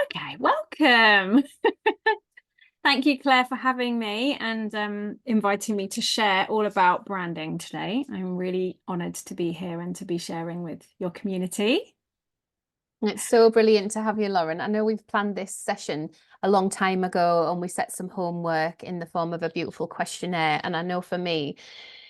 Okay, welcome. Thank you, Claire, for having me and inviting me to share all about branding today. I'm really honoured to be here and to be sharing with your community. It's so brilliant to have you, Lauren. I know we've planned this session a long time ago and we set some homework in the form of a beautiful questionnaire. And I know for me,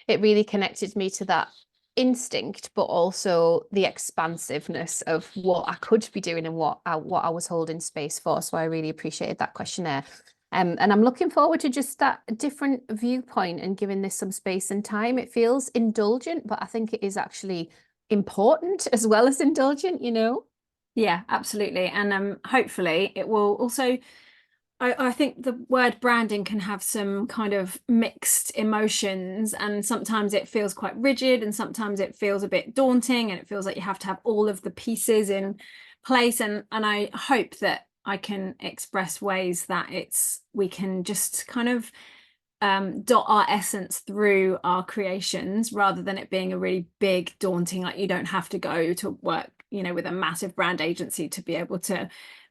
it really connected me to that instinct, but also the expansiveness of what I could be doing and what I was holding space for. So I really appreciated that questionnaire. And I'm looking forward to just that different viewpoint and giving this some space and time. It feels indulgent, but I think it is actually important as well as indulgent, you know? Yeah, absolutely. And hopefully it will also, I think the word branding can have some kind of mixed emotions, and sometimes it feels quite rigid and sometimes it feels a bit daunting and it feels like you have to have all of the pieces in place. And I hope that I can express ways that we can just kind of dot our essence through our creations rather than it being a really big, daunting, like you don't have to go to work, with a massive brand agency to be able to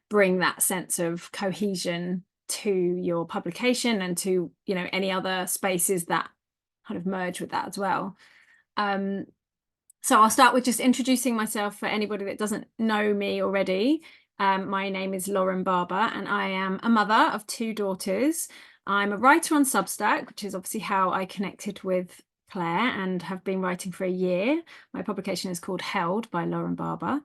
bring that sense of cohesion to your publication and to, any other spaces that kind of merge with that as well. So I'll start with just introducing myself for anybody that doesn't know me already. My name is Lauren Barber and I am a mother of two daughters. I'm a writer on Substack, which is obviously how I connected with Claire and have been writing for a year. My publication is called Held by Lauren Barber.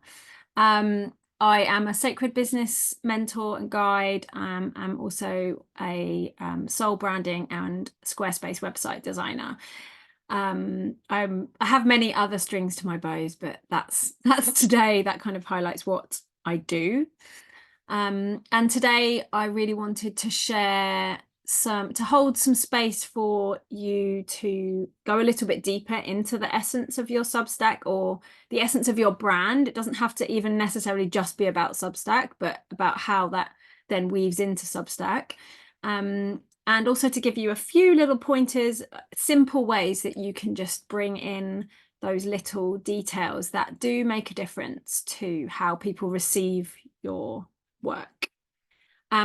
I am a sacred business mentor and guide. I'm also a soul branding and Squarespace website designer. I have many other strings to my bows, but that's today. That kind of highlights what I do. And today I really wanted to share to hold some space for you to go a little bit deeper into the essence of your Substack or the essence of your brand. It doesn't have to even necessarily just be about Substack, but about how that then weaves into Substack. And also to give you a few little pointers, simple ways that you can just bring in those little details that do make a difference to how people receive your work.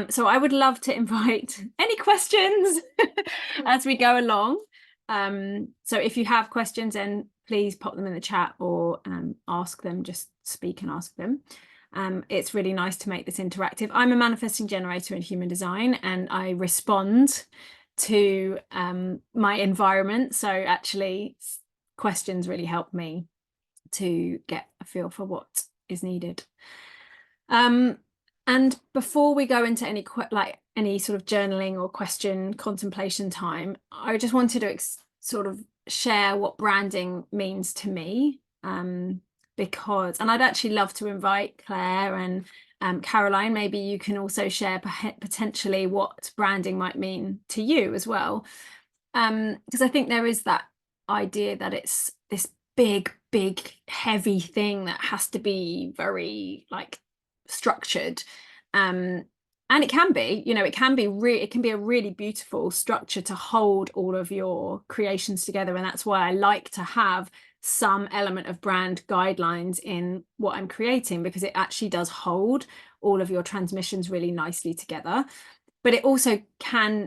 So I would love to invite any questions as we go along. So if you have questions, then please pop them in the chat or ask them, just speak and ask them. It's really nice to make this interactive. I'm a manifesting generator in human design and I respond to my environment. So actually questions really help me to get a feel for what is needed. And before we go into any sort of journaling or question contemplation time, I just wanted to sort of share what branding means to me. And I'd actually love to invite Claire and Caroline. Maybe you can also share potentially what branding might mean to you as well. Because I think there is that idea that it's this big, heavy thing that has to be very structured. And it can be, it can be a really beautiful structure to hold all of your creations together. And that's why I like to have some element of brand guidelines in what I'm creating, because it actually does hold all of your transmissions really nicely together. But it also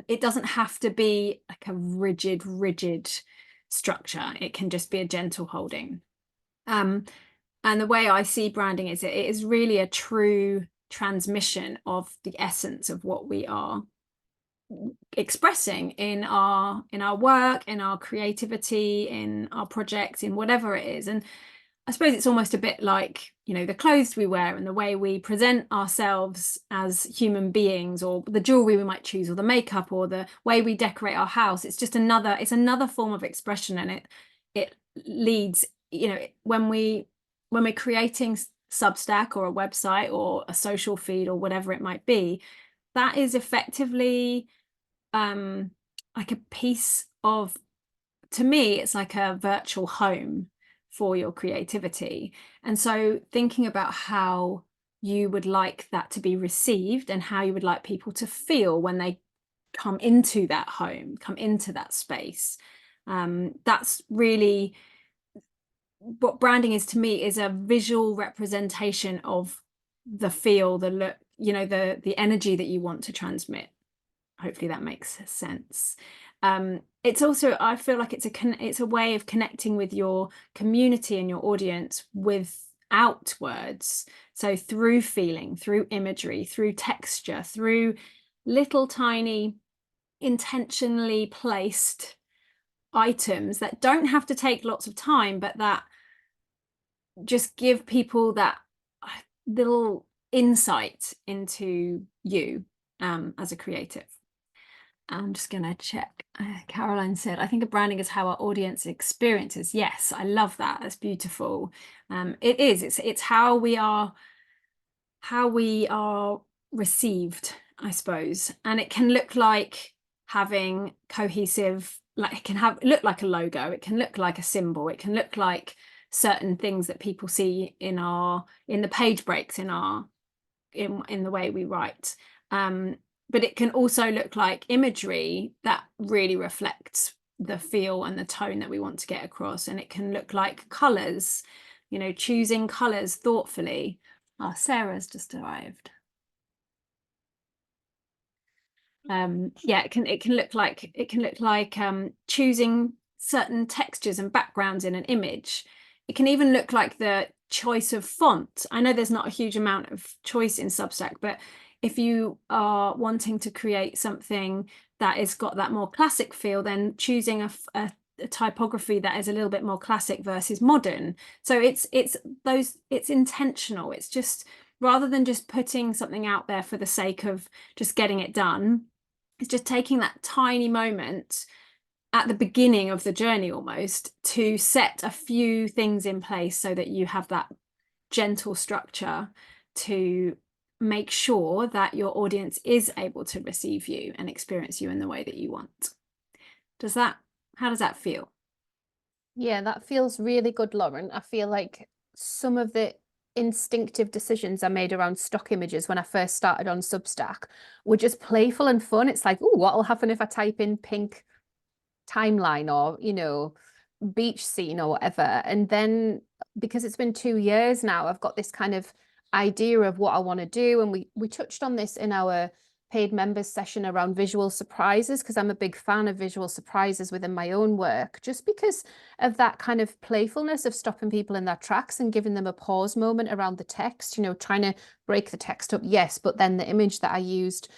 it doesn't have to be like a rigid structure. It can just be a gentle holding. And the way I see branding is it is really a true transmission of the essence of what we are expressing in our work, in our creativity, in our projects, in whatever it is. And I suppose it's almost a bit like, the clothes we wear and the way we present ourselves as human beings, or the jewelry we might choose, or the makeup, or the way we decorate our house. It's just another form of expression, and it leads, when we're creating Substack or a website or a social feed or whatever it might be, that is effectively like a piece of, to me, it's like a virtual home for your creativity. And so thinking about how you would like that to be received and how you would like people to feel when they come into that home, come into that space, that's really what branding is to me, is a visual representation of the feel, the look, you know, the energy that you want to transmit. Hopefully that makes sense. It's also, I feel like it's a way of connecting with your community and your audience without words. So through feeling, through imagery, through texture, through little tiny intentionally placed items that don't have to take lots of time, but that just give people that little insight into you as a creative. I'm just going to check. Caroline said, I think of branding as how our audience experiences. Yes, I love that. That's beautiful. It is. It's how we are received, I suppose. And it can look like having cohesive, like it can look like a logo. It can look like a symbol. It can look like certain things that people see in the page breaks in the way we write. But it can also look like imagery that really reflects the feel and the tone that we want to get across. And it can look like colors, you know, choosing colors thoughtfully. Oh, Sarah's just arrived. Yeah, it can look like choosing certain textures and backgrounds in an image. It can even look like the choice of font. I know there's not a huge amount of choice in Substack, but if you are wanting to create something that has got that more classic feel, then choosing a typography that is a little bit more classic versus modern. So it's intentional. It's just, rather than just putting something out there for the sake of just getting it done, it's just taking that tiny moment at the beginning of the journey almost to set a few things in place so that you have that gentle structure to make sure that your audience is able to receive you and experience you in the way that you want. How does that feel? Yeah, that feels really good, Lauren. I feel like some of the instinctive decisions I made around stock images when I first started on Substack were just playful and fun. It's like, oh, what'll happen if I type in pink timeline or, you know, beach scene or whatever? And then because it's been 2 years now, I've got this kind of idea of what I want to do. And we touched on this in our paid members session around visual surprises, because I'm a big fan of visual surprises within my own work, just because of that kind of playfulness of stopping people in their tracks and giving them a pause moment around the text, you know, trying to break the text up, yes, but then the image that I used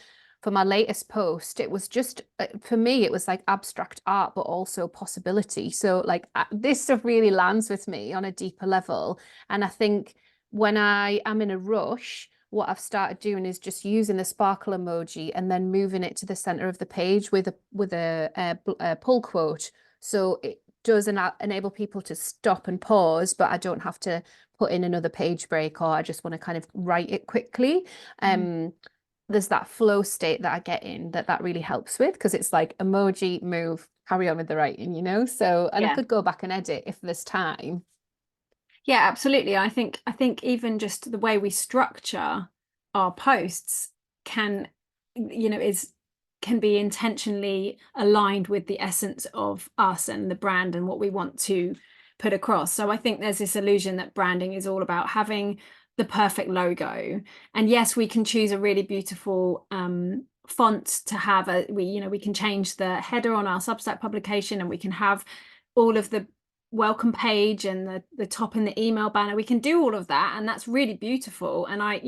for my latest post, it was just, for me, it was like abstract art, but also possibility. So like this stuff really lands with me on a deeper level. And I think when I am in a rush, what I've started doing is just using the sparkle emoji and then moving it to the center of the page with a pull quote. So it does enable people to stop and pause, but I don't have to put in another page break, or I just want to kind of write it quickly. There's that flow state that I get in that really helps with, because it's like emoji, move, carry on with the writing, you know? So, and I could go back and edit if there's time. Yeah, absolutely. I think even just the way we structure our posts can, you know, can be intentionally aligned with the essence of us and the brand and what we want to put across. So I think there's this illusion that branding is all about having the perfect logo. And yes, we can choose a really beautiful font to have we can change the header on our Substack publication, and we can have all of the welcome page and the top in the email banner. We can do all of that, and that's really beautiful. And I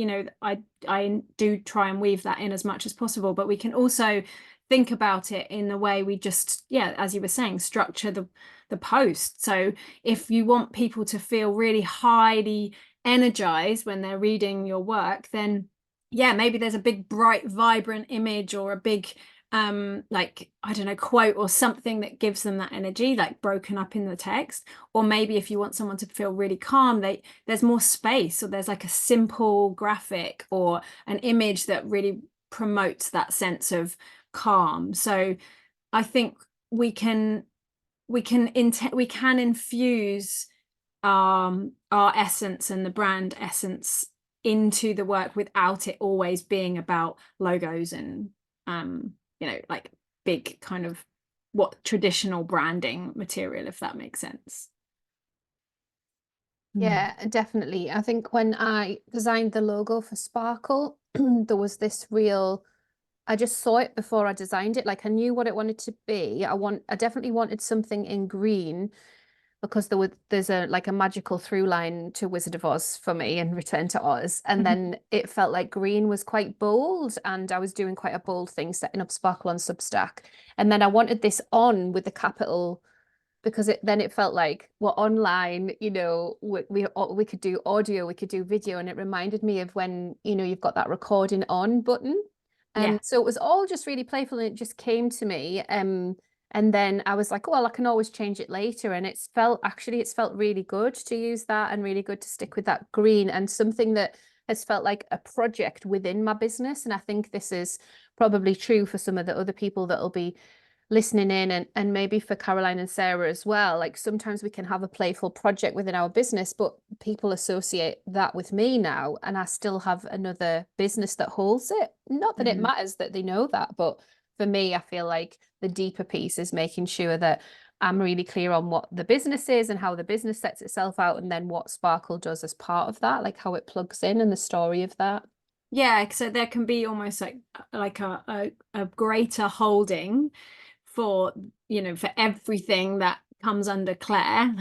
do try and weave that in as much as possible, but we can also think about it in the way we just, as you were saying, structure the post. So if you want people to feel really highly energized when they're reading your work, then maybe there's a big bright vibrant image or a big like, I don't know, quote or something that gives them that energy, like broken up in the text. Or maybe if you want someone to feel really calm, there's more space, or there's like a simple graphic or an image that really promotes that sense of calm. So I think we can infuse our essence and the brand essence into the work without it always being about logos and like big kind of what traditional branding material, if that makes sense. Yeah, definitely. I think when I designed the logo for Sparkle, there was this real, I just saw it before I designed it. Like I knew what it wanted to be. I definitely wanted something in green because there's a like a magical through line to Wizard of Oz for me and Return to Oz. And then it felt like green was quite bold, and I was doing quite a bold thing, setting up Sparkle on Substack. And then I wanted this on with the capital because it felt like we're online, we could do audio, we could do video, and it reminded me of when you've got that recording on button. Yeah. So it was all just really playful, and it just came to me. And then I was like, well, I can always change it later. And it's felt really good to use that, and really good to stick with that green, and something that has felt like a project within my business. And I think this is probably true for some of the other people that'll be listening in, and maybe for Caroline and Sarah as well. Like sometimes we can have a playful project within our business, but people associate that with me now, and I still have another business that holds it. Not that it Mhm. matters that they know that, but for me, I feel like the deeper piece is making sure that I'm really clear on what the business is and how the business sets itself out, and then what Sparkle does as part of that, like how it plugs in and the story of that. Yeah, so there can be almost like a greater holding for for everything that comes under Claire.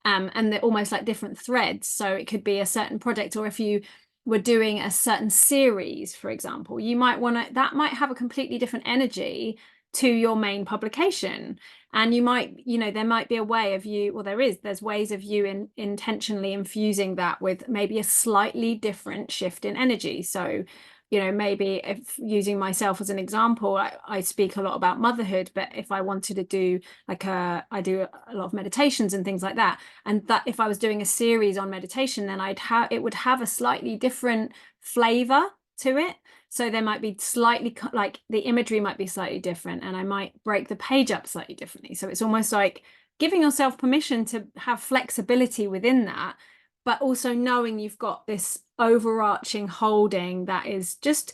And they're almost like different threads. So it could be a certain project, or if you were doing a certain series, for example, you might want to, that might have a completely different energy to your main publication. And you might, there might be a way of you, well, there's ways of you intentionally infusing that with maybe a slightly different shift in energy. So maybe if using myself as an example, I speak a lot about motherhood, but if I wanted to do I do a lot of meditations and things like that. And that if I was doing a series on meditation, then it would have a slightly different flavor to it. So there might be slightly like the imagery might be slightly different, and I might break the page up slightly differently. So it's almost like giving yourself permission to have flexibility within that, but also knowing you've got this overarching holding that is just,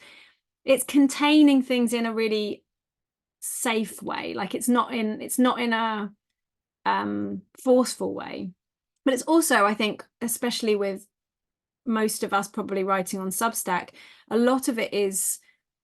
it's containing things in a really safe way. Like it's not in a forceful way. But it's also, I think, especially with most of us probably writing on Substack, a lot of it is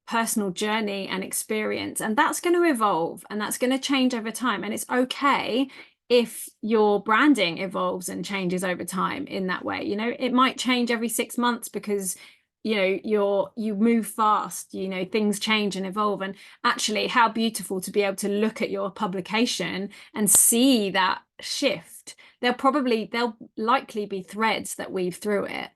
personal journey and experience, and that's going to evolve and that's going to change over time. And it's okay if your branding evolves and changes over time in that way. It might change every 6 months because you move fast, things change and evolve. And actually, how beautiful to be able to look at your publication and see that shift. There'll likely be threads that weave through it,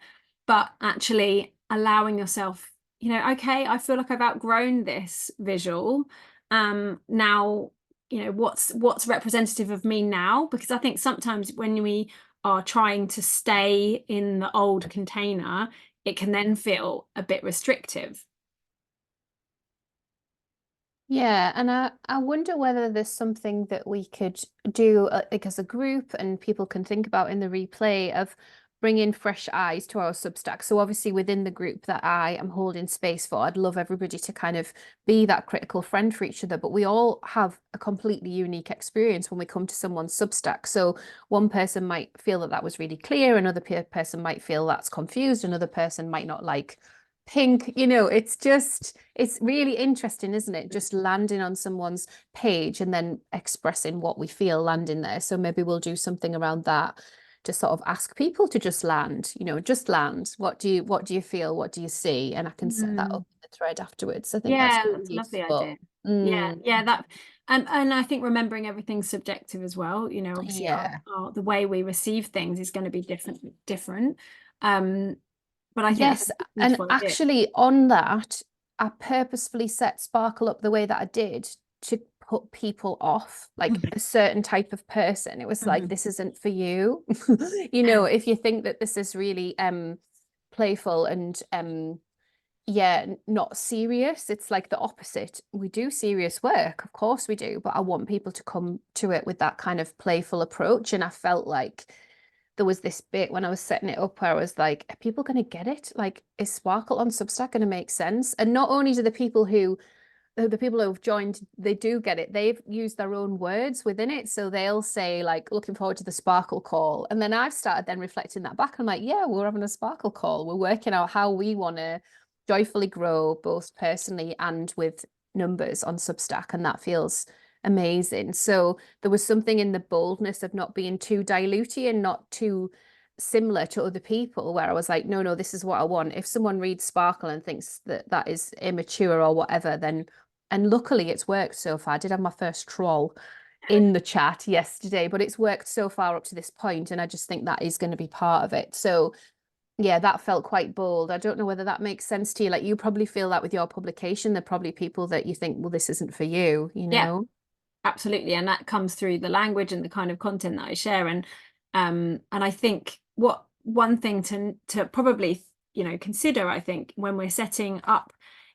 but actually allowing yourself, okay, I feel like I've outgrown this visual. Now, what's representative of me now? Because I think sometimes when we are trying to stay in the old container, it can then feel a bit restrictive. Yeah, and I wonder whether there's something that we could do like as a group, and people can think about in the replay of bringing fresh eyes to our Substack. So obviously within the group that I am holding space for, I'd love everybody to kind of be that critical friend for each other, but we all have a completely unique experience when we come to someone's Substack. So one person might feel that was really clear, another person might feel that's confused, another person might not like pink. It's really interesting, isn't it? Just landing on someone's page and then expressing what we feel landing there. So maybe we'll do something around that to sort of ask people to just land, just land. What do you feel? What do you see? And I can set that up Mm. in the thread afterwards. I think that's Yeah, really that's a lovely idea. useful. Yeah, that, and I think remembering everything's subjective as well. Obviously Yeah. the way we receive things is going to be different. Um, but I think that's Yes, a and beautiful idea. actually on that, I purposefully set Sparkle up the way that I did to put people off, like Mhm. a certain type of person. It was like, Mhm. this isn't for you. If you think that this is really playful and yeah, not serious, it's like the opposite. We do serious work, of course we do, but I want people to come to it with that kind of playful approach. And I felt like there was this bit when I was setting it up where I was like, are people going to get it? Like, is Sparkle on Substack going to make sense? And not only do the people who the people who've joined, they do get it. They've used their own words within it. So they'll say like, looking forward to the sparkle call. And then I've started then reflecting that back. I'm like, yeah, we're having a sparkle call. We're working out how we want to joyfully grow, both personally and with numbers on Substack. And that feels amazing. So there was something in the boldness of not being too dilutey and not too similar to other people, where I was like, no, this is what I want. If someone reads sparkle and thinks that that is immature or whatever, then, and luckily it's worked so far. I did have my first troll in the chat yesterday, but it's worked so far up to this point, and I just think that is going to be part of it. So yeah, that felt quite bold. I don't know whether that makes sense to you. Like, you probably feel that with your publication. There are probably people that you think, well, this isn't for you, you Yeah, know? absolutely. And that comes through the language and the kind of content that I share. And I think what one thing to probably, consider, I think, when we're setting up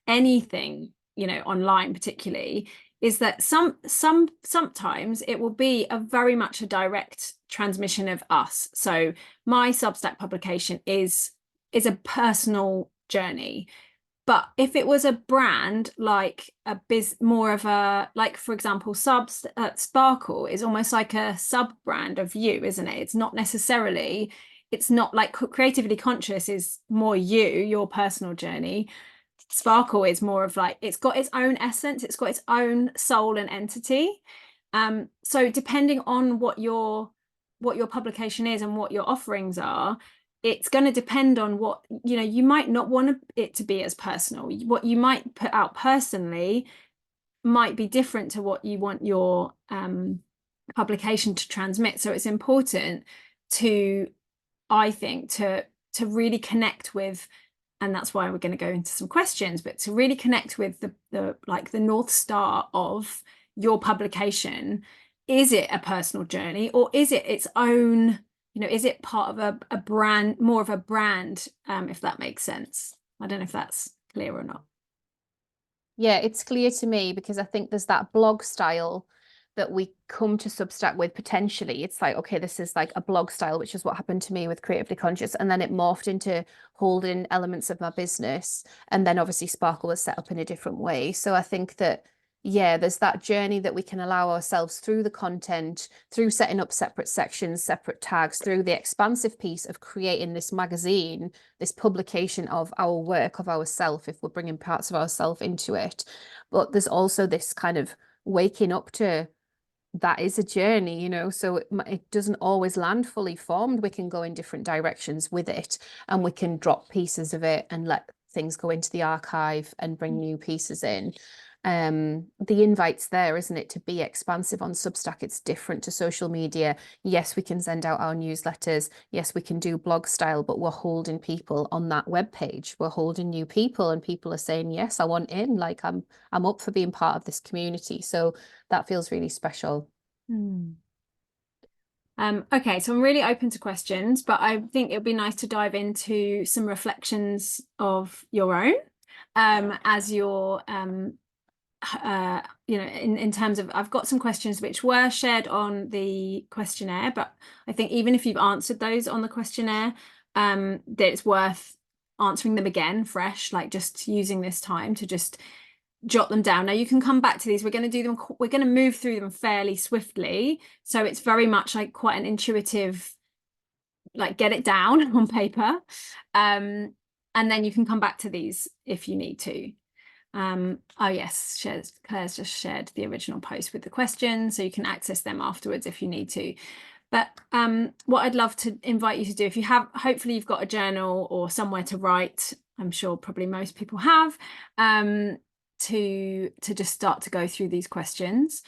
anything, online particularly, is that sometimes it will be a very much a direct transmission of us. So my Substack publication is a personal journey. But if it was a brand like more of a, like, for example, Sparkle is almost like a sub brand of you, isn't it? It's not like Creatively Conscious is more your personal journey. Sparkle is more of like, it's got its own essence, it's got its own soul and entity. So depending on what your publication is and what your offerings are, it's going to depend on what, you might not want it to be as personal. What you might put out personally might be different to what you want your publication to transmit. So it's important to, I think, to really connect with, and that's why we're going to go into some questions, but to really connect with the North Star of your publication. Is it a personal journey, or is it its own, is it part of a brand, more of a brand, if that makes sense? I don't know if that's clear or not. Yeah, it's clear to me, because I think there's that blog style that we come to Substack with potentially. It's like, okay, this is like a blog style, which is what happened to me with Creatively Conscious. And then it morphed into holding elements of my business. And then obviously Sparkle was set up in a different way. So I think that, yeah, there's that journey that we can allow ourselves through the content, through setting up separate sections, separate tags, through the expansive piece of creating this magazine, this publication of our work, of ourself, if we're bringing parts of ourself into it. But there's also this kind of waking up to, that is a journey, so it doesn't always land fully formed. We can go in different directions with it, and we can drop pieces of it and let things go into the archive and bring new pieces in. The invite's there, isn't it, to be expansive on Substack. It's different to social media. Yes, we can send out our newsletters. Yes, we can do blog style, but we're holding people on that web page. We're holding new people, and people are saying, yes, I want in, like I'm up for being part of this community. So that feels really special. Okay, so I'm really open to questions, but I think it would be nice to dive into some reflections of your own, as your in terms of, I've got some questions which were shared on the questionnaire, but I think even if you've answered those on the questionnaire, that it's worth answering them again fresh, like just using this time to just jot them down. Now you can come back to these. We're going to move through them fairly swiftly, so it's very much like quite an intuitive, like, get it down on paper, and then you can come back to these if you need to. Oh yes, Claire's just shared the original post with the questions, so you can access them afterwards if you need to. But what I'd love to invite you to do, if you have, hopefully you've got a journal or somewhere to write, I'm sure probably most people have, to just start to go through these questions.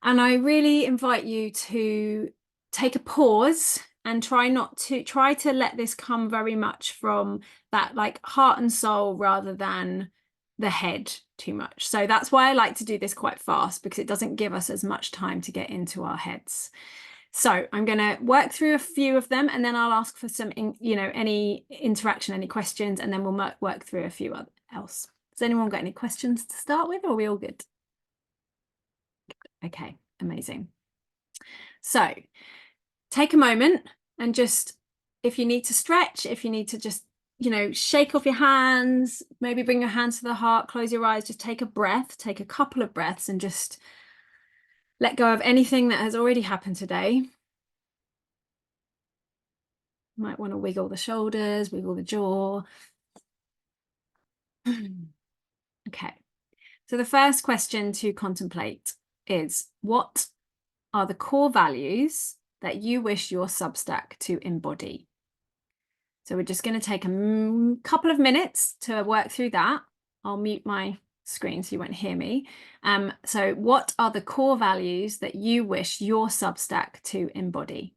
And I really invite you to take a pause and try to let this come very much from that, like, heart and soul, rather than the head too much. So that's why I like to do this quite fast, because it doesn't give us as much time to get into our heads. So I'm going to work through a few of them, and then I'll ask for some, any interaction, any questions, and then we'll work through a few else. Has anyone got any questions to start with, or are we all good? Okay, amazing. So take a moment and just, if you need to stretch, if you need to just shake off your hands, maybe bring your hands to the heart, close your eyes, just take a breath, take a couple of breaths, and just let go of anything that has already happened today. Might want to wiggle the shoulders, wiggle the jaw. Okay. So the first question to contemplate is, what are the core values that you wish your Substack to embody? So we're just going to take a couple of minutes to work through that. I'll mute my screen so you won't hear me. So what are the core values that you wish your Substack to embody?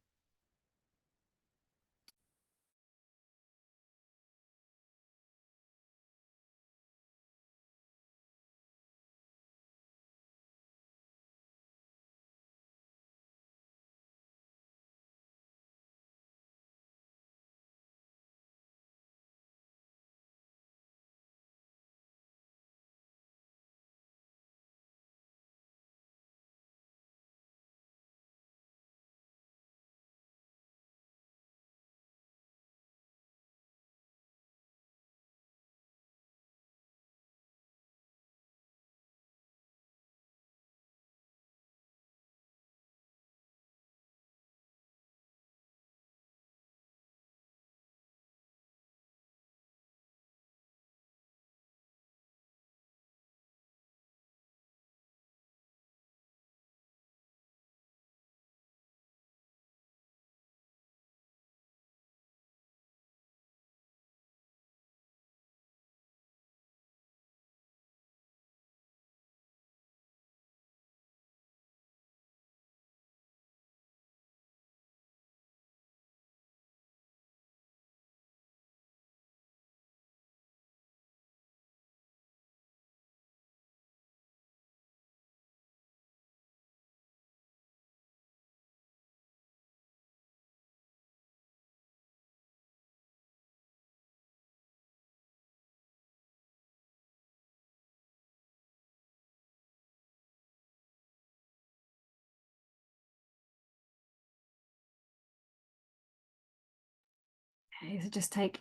Okay, so just take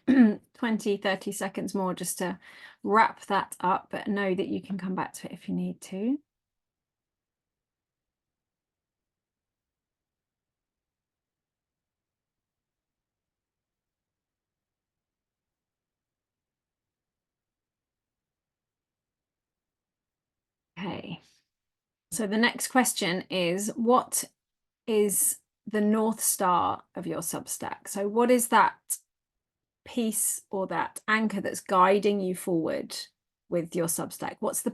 20, 30 seconds more just to wrap that up, but know that you can come back to it if you need to. Okay, so the next question is, what is the North Star of your Substack? So what is that piece or that anchor that's guiding you forward with your Substack? What's the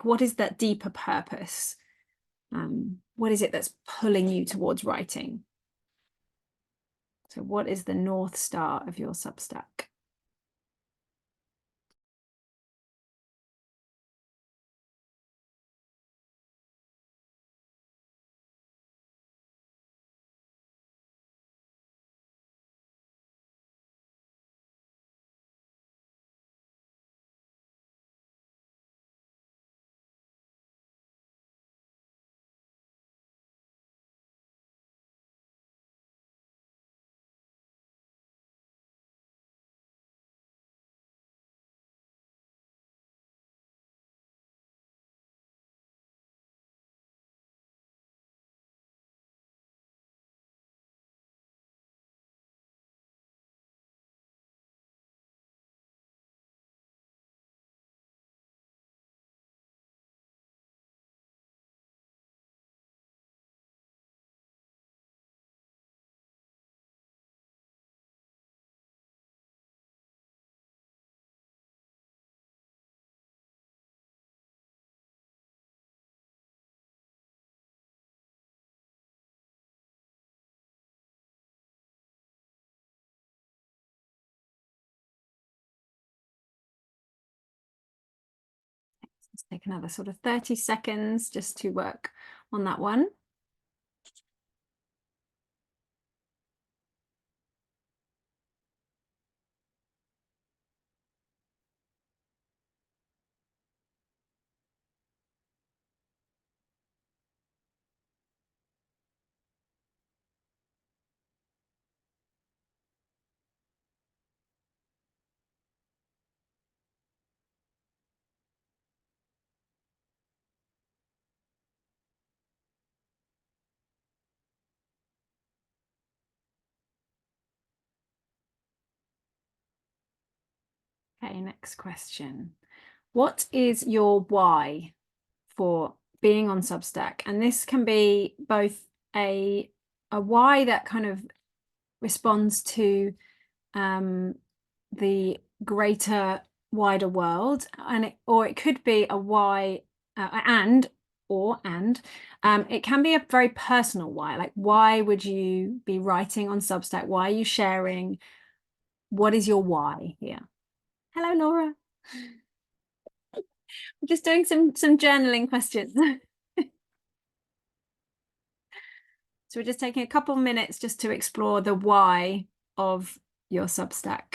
what is that deeper purpose? What is it that's pulling you towards writing? So what is the North Star of your Substack? Let's take another sort of 30 seconds just to work on that one. Okay, next question. What is your why for being on Substack? And this can be both a why that kind of responds to the greater, wider world, and or it could be a why and it can be a very personal why, like why would you be writing on Substack? Why are you sharing? What is your why here? Hello, Laura. I'm just doing some journaling questions. So we're just taking a couple of minutes just to explore the why of your Substack.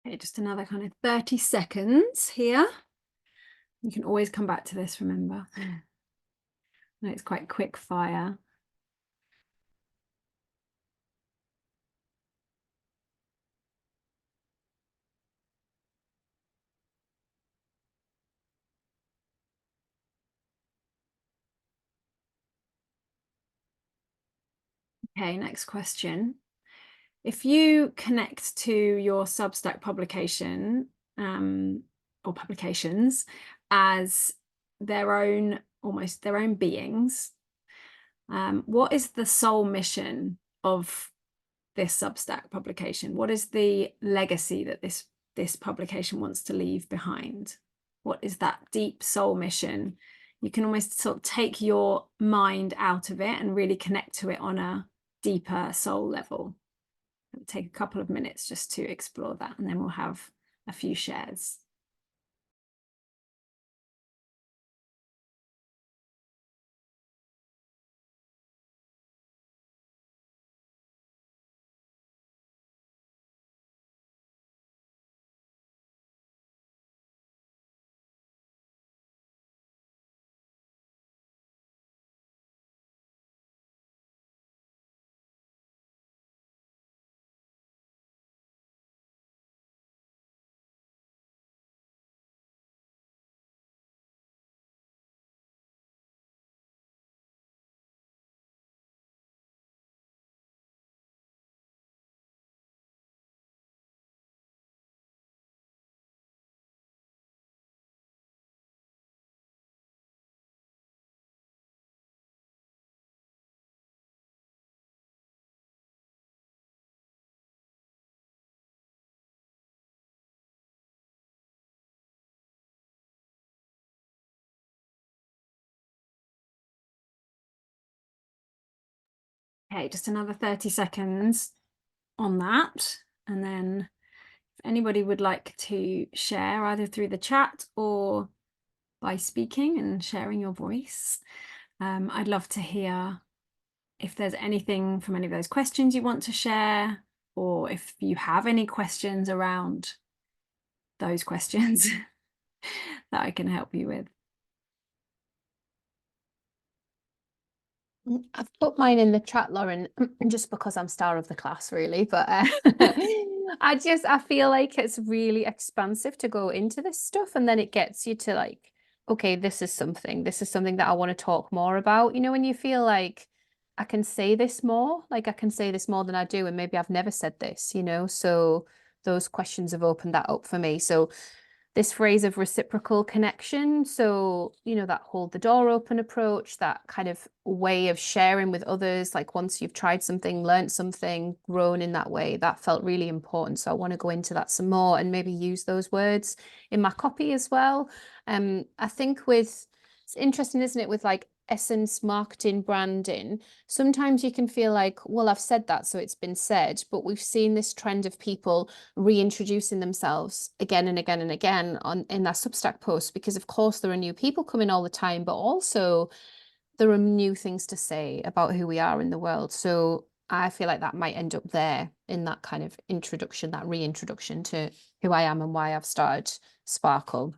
Okay, just another kind of 30 seconds here. You can always come back to this, remember. No, it's quite quick fire. Okay, next question. If you connect to your Substack publication or publications as their own, almost their own beings, what is the sole mission of this Substack publication? What is the legacy that this publication wants to leave behind? What is that deep soul mission? You can almost sort of take your mind out of it and really connect to it on a deeper soul level. It'll take a couple of minutes just to explore that, and then we'll have a few shares. Okay, just another 30 seconds on that. And then if anybody would like to share either through the chat or by speaking and sharing your voice, I'd love to hear if there's anything from any of those questions you want to share, or if you have any questions around those questions that I can help you with. I've put mine in the chat, Lauren, just because I'm star of the class, really. But I feel like it's really expansive to go into this stuff, and then it gets you to like okay, this is something that I want to talk more about. You know, when you feel like I can say this more, like I can say this more than I do, and maybe I've never said this, you know, so those questions have opened that up for me. So this phrase of reciprocal connection. So, you know, that hold the door open approach, that kind of way of sharing with others, like once you've tried something, learned something, grown in that way, that felt really important. So I want to go into that some more and maybe use those words in my copy as well. I think it's interesting, isn't it, with like essence, marketing, branding, sometimes you can feel like, well, I've said that, so it's been said, but we've seen this trend of people reintroducing themselves again and again and again in their Substack posts, because of course there are new people coming all the time, but also there are new things to say about who we are in the world. So I feel like that might end up there in that kind of introduction, that reintroduction to who I am and why I've started Sparkle.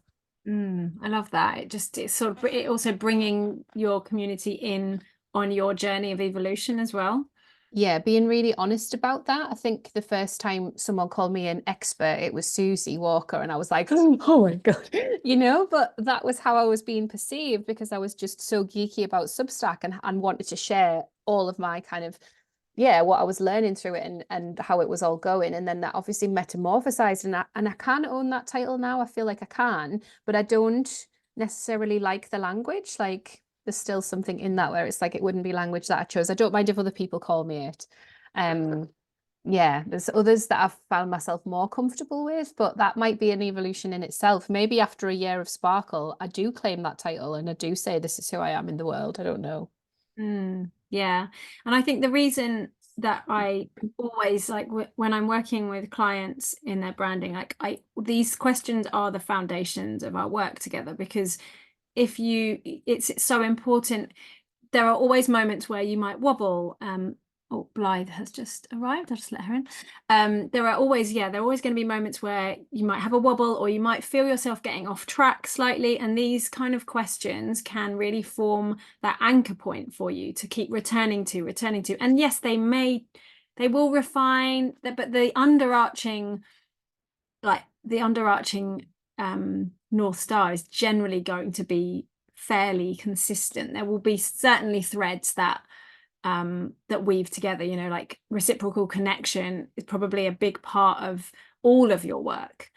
I love that. It's sort of it also bringing your community in on your journey of evolution as well. Yeah, being really honest about that. I think the first time someone called me an expert, it was Susie Walker, and I was like, oh my God, you know, but that was how I was being perceived because I was just so geeky about Substack and wanted to share all of my kind of, yeah, what I was learning through it and how it was all going. And then that obviously metamorphosized, and I can own that title now. I feel like I can, but I don't necessarily like the language. Like there's still something in that where it's like it wouldn't be language that I chose. I don't mind if other people call me it. Yeah, there's others that I've found myself more comfortable with, but that might be an evolution in itself. Maybe after a year of Sparkle, I do claim that title and I do say this is who I am in the world. I don't know. Yeah. And I think the reason that I always like when I'm working with clients in their branding, like these questions are the foundations of our work together, because it's so important. There are always moments where you might wobble. Oh, Blythe has just arrived. I'll just let her in. There are always going to be moments where you might have a wobble or you might feel yourself getting off track slightly. And these kind of questions can really form that anchor point for you to keep returning to. And yes, they will refine, but the underarching North Star is generally going to be fairly consistent. There will be certainly threads that weave together, you know, like reciprocal connection is probably a big part of all of your work.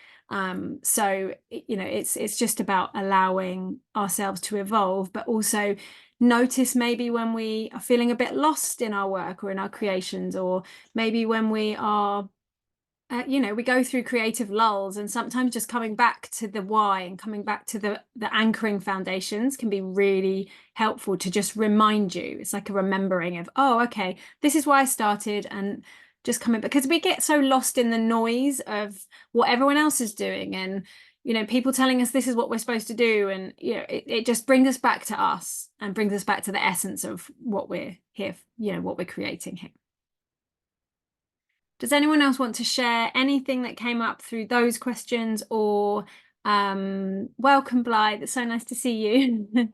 So, you know, it's just about allowing ourselves to evolve, but also notice maybe when we are feeling a bit lost in our work or in our creations, or maybe when we are we go through creative lulls, and sometimes just coming back to the why and coming back to the anchoring foundations can be really helpful to just remind you. It's like a remembering of, oh, okay, this is why I started, and just coming, because we get so lost in the noise of what everyone else is doing, and you know, people telling us this is what we're supposed to do, and you know, it just brings us back to us and brings us back to the essence of what we're here, you know, what we're creating here. Does anyone else want to share anything that came up through those questions, or welcome, Blythe. It's so nice to see you.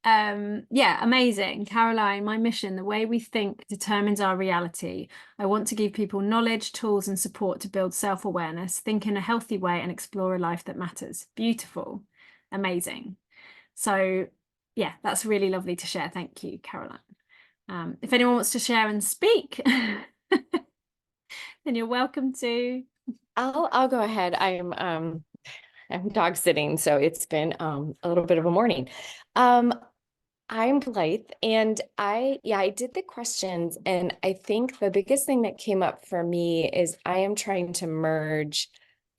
Yeah, amazing. Caroline, my mission, the way we think determines our reality. I want to give people knowledge, tools, and support to build self-awareness, think in a healthy way, and explore a life that matters. Beautiful. Amazing. So yeah, that's really lovely to share. Thank you, Caroline. If anyone wants to share and speak, then you're welcome to. I'll go ahead. I'm dog sitting, so it's been a little bit of a morning. I'm Blythe, and I did the questions, and I think the biggest thing that came up for me is I am trying to merge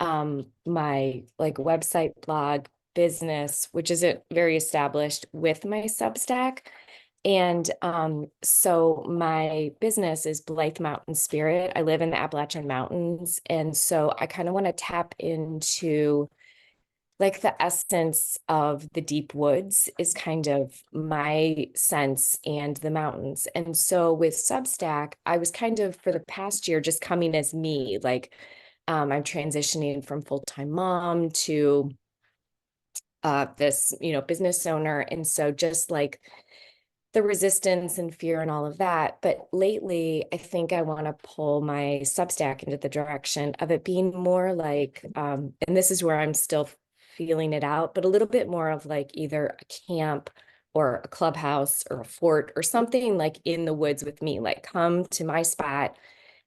my like website, blog, business, which isn't very established, with my Substack. And so my business is Blythe Mountain Spirit. I live in the Appalachian Mountains. And so I kind of want to tap into like the essence of the deep woods is kind of my sense, and the mountains. And so with Substack, I was kind of for the past year just coming as me, like I'm transitioning from full-time mom to this, you know, business owner. And so just like the resistance and fear and all of that. But lately, I think I want to pull my Substack into the direction of it being more like, and this is where I'm still feeling it out, but a little bit more of like either a camp or a clubhouse or a fort or something like in the woods with me, like come to my spot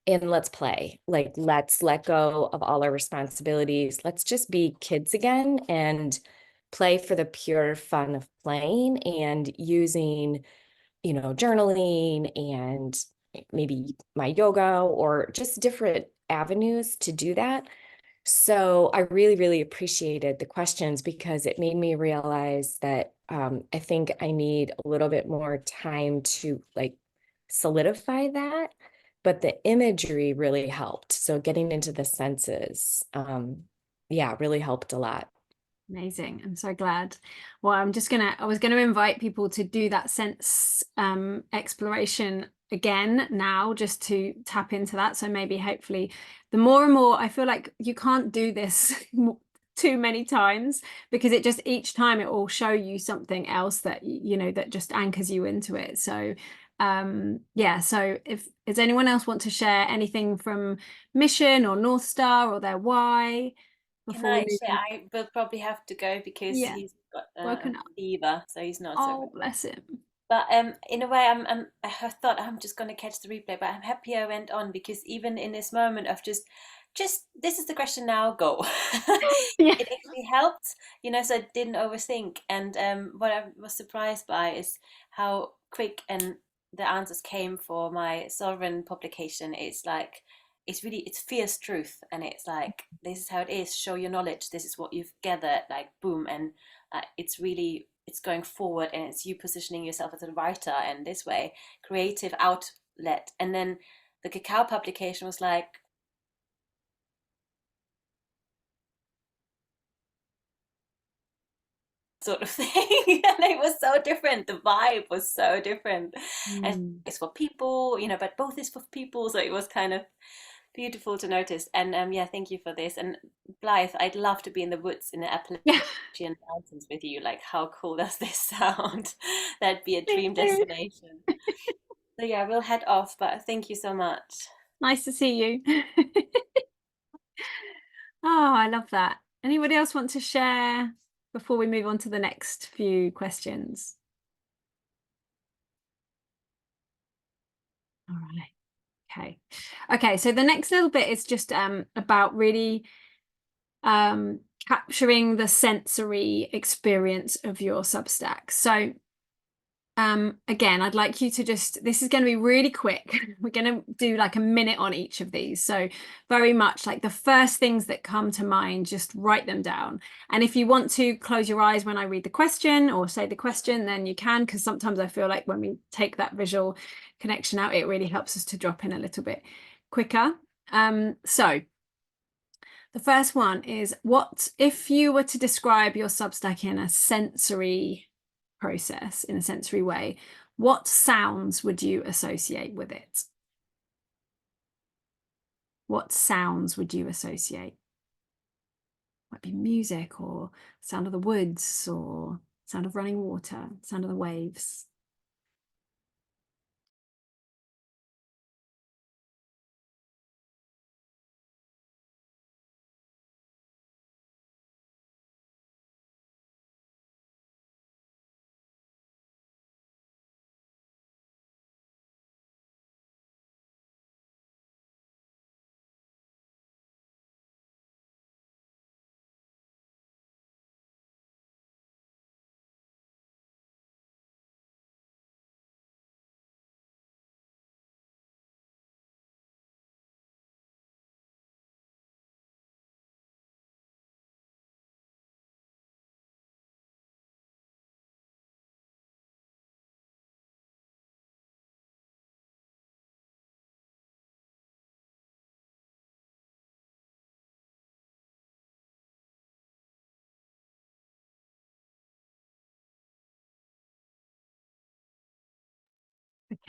and let's play. Like, let's let go of all our responsibilities. Let's just be kids again and play for the pure fun of playing and using, journaling and maybe my yoga or just different avenues to do that. So I really, really appreciated the questions because it made me realize that I think I need a little bit more time to like solidify that. But the imagery really helped. So getting into the senses, yeah, really helped a lot. Amazing. I'm so glad. Well, I was gonna invite people to do that sense exploration again now, just to tap into that. So maybe hopefully the more and more, I feel like you can't do this too many times, because it just, each time it will show you something else that that just anchors you into it. So yeah, so if does anyone else want to share anything from Mission or North Star or their why Can before we I move share? on? I will probably have to go because Yeah, he's got a woken up. fever, so he's not so Oh, well. bless him. But in a way, I thought I'm just going to catch the replay, but I'm happy I went on because even in this moment of just this is the question now, go. Yeah. It actually helped, so I didn't overthink. And what I was surprised by is how quick and the answers came for my Sovereign publication. It's like it's fierce truth, and it's like this is how it is. Show your knowledge. This is what you've gathered. Like boom, and it's going forward, and it's you positioning yourself as a writer, and this way creative outlet. And then the Cacao publication was like sort of thing. And it was so different, the vibe was so different. And it's for people, but both is for people, so it was kind of beautiful to notice. And yeah, thank you for this. And Blythe, I'd love to be in the woods in the Yeah. Appalachian Mountains with you. Like, how cool does this sound? That'd be a Me dream too. destination. So yeah, we'll head off, but thank you so much. Nice to see you. Oh, I love that. Anybody else want to share before we move on to the next few questions? All right. Okay. Okay, so the next little bit is just about really capturing the sensory experience of your Substack. So again, I'd like you to this is going to be really quick. We're going to do like a minute on each of these. So very much like the first things that come to mind, just write them down. And if you want to close your eyes when I read the question or say the question, then you can, because sometimes I feel like when we take that visual connection out, it really helps us to drop in a little bit quicker. So the first one is, what if you were to describe your Substack in a sensory process, in a sensory way, what sounds would you associate with it? What sounds would you associate? Might be music or sound of the woods or sound of running water, sound of the waves.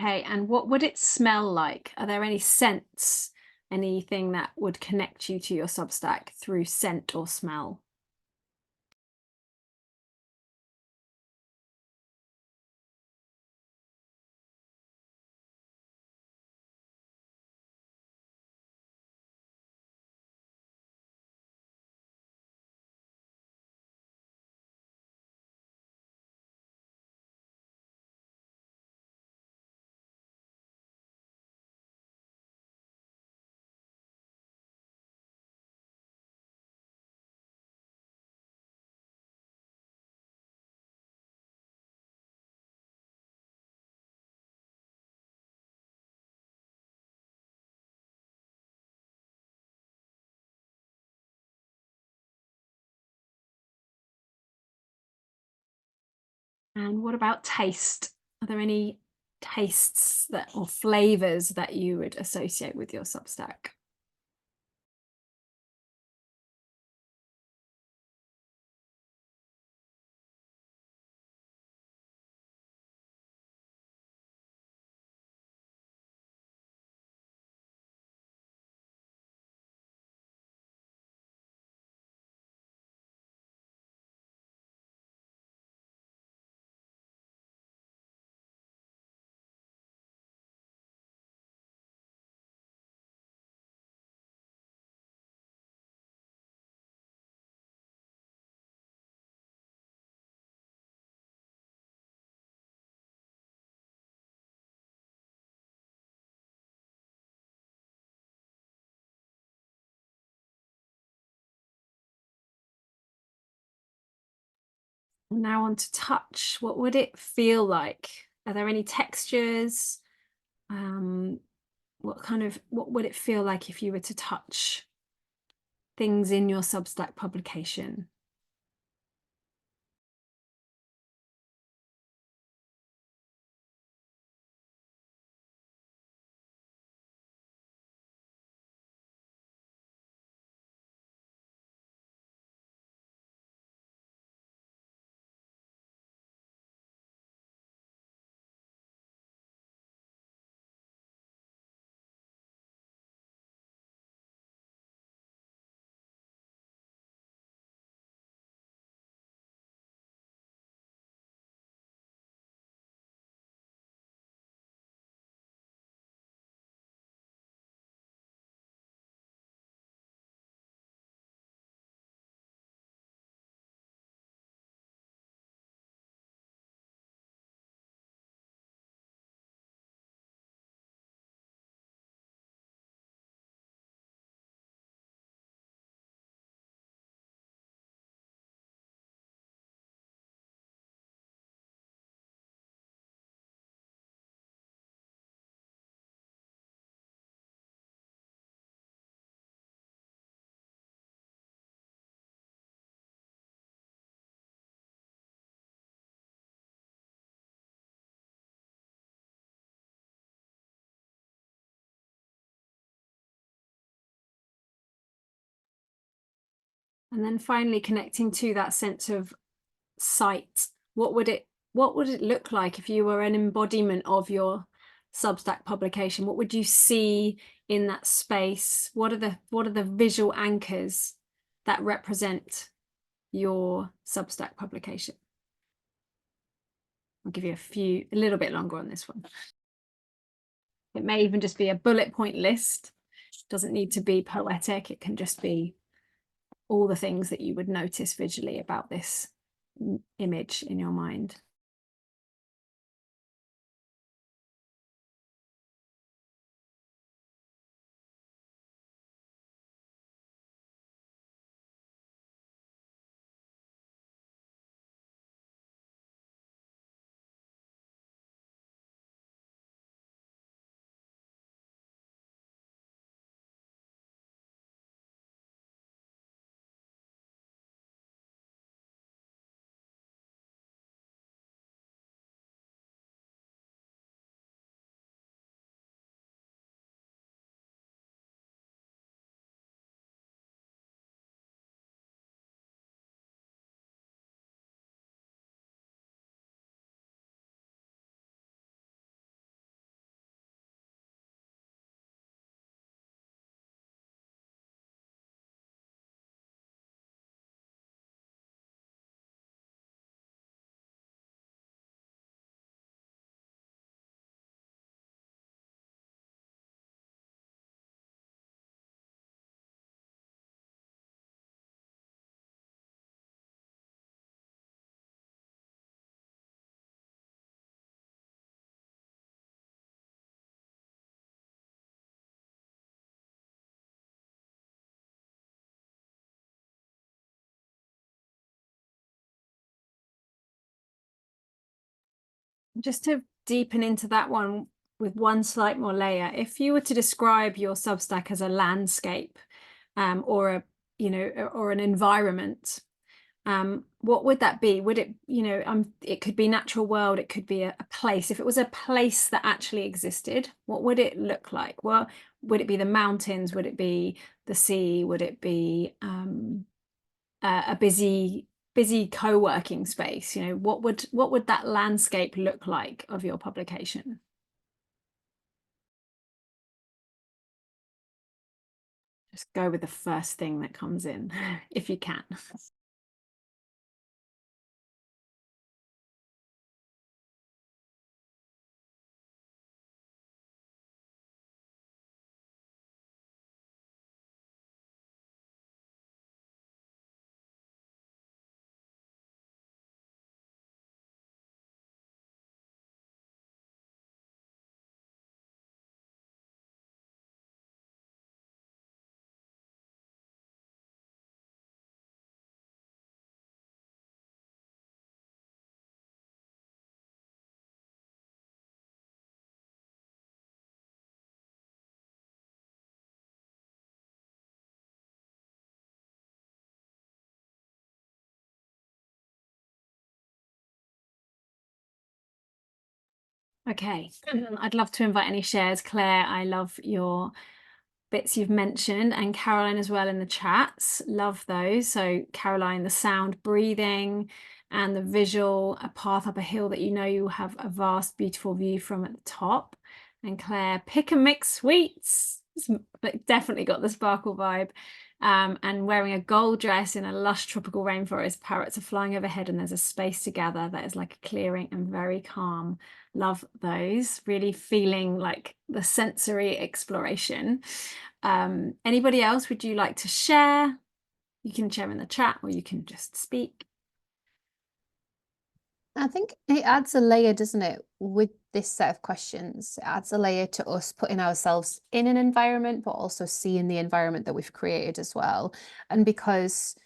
Okay, and what would it smell like? Are there any scents, anything that would connect you to your Substack through scent or smell? And what about taste? Are there any tastes that or flavors that you would associate with your Substack? Now on to touch. What would it feel like? Are there any textures? What would it feel like if you were to touch things in your Substack publication? And then finally connecting to that sense of sight, what would it look like if you were an embodiment of your Substack publication? What would you see in that space? What are the visual anchors that represent your Substack publication? I'll give you a little bit longer on this one. It may even just be a bullet point list. It doesn't need to be poetic. It can just be all the things that you would notice visually about this image in your mind. Just to deepen into that one with one slight more layer, if you were to describe your Substack as a landscape or an environment, what would that be? Would it, you know, it could be natural world, it could be a place. If it was a place that actually existed, what would it look like? Well, would it be the mountains? Would it be the sea? Would it be a busy co-working space? You know, what would that landscape look like of your publication? Just go with the first thing that comes in, if you can. Okay, I'd love to invite any shares. Claire, I love your bits you've mentioned, and Caroline as well in the chats. Love those. So Caroline, the sound breathing and the visual, a path up a hill that you know you have a vast, beautiful view from at the top. And Claire, pick and mix sweets. Definitely got the sparkle vibe. And wearing a gold dress in a lush tropical rainforest, parrots are flying overhead and there's a space to gather that is like a clearing and very calm. Love those. Really feeling like the sensory exploration. Anybody else would you like to share? You can share in the chat or you can just speak. I think it adds a layer, doesn't it, with this set of questions? It adds a layer to us putting ourselves in an environment, but also seeing the environment that we've created as well. And because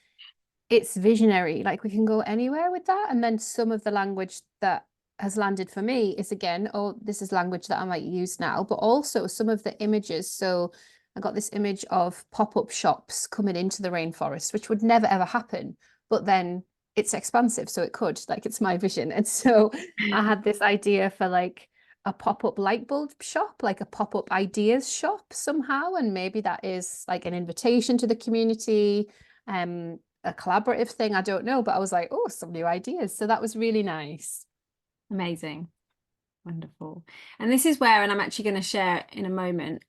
it's visionary, like we can go anywhere with that. And then some of the language that has landed for me is, again, oh, this is language that I might use now, but also some of the images. So I got this image of pop-up shops coming into the rainforest, which would never ever happen. But then it's expansive, so it could, like, it's my vision. And so I had this idea for like a pop-up light bulb shop, like a pop-up ideas shop somehow. And maybe that is like an invitation to the community, a collaborative thing, I don't know. But I was like, oh, some new ideas. So that was really nice. Amazing. Wonderful. And this is where, and I'm actually going to share in a moment,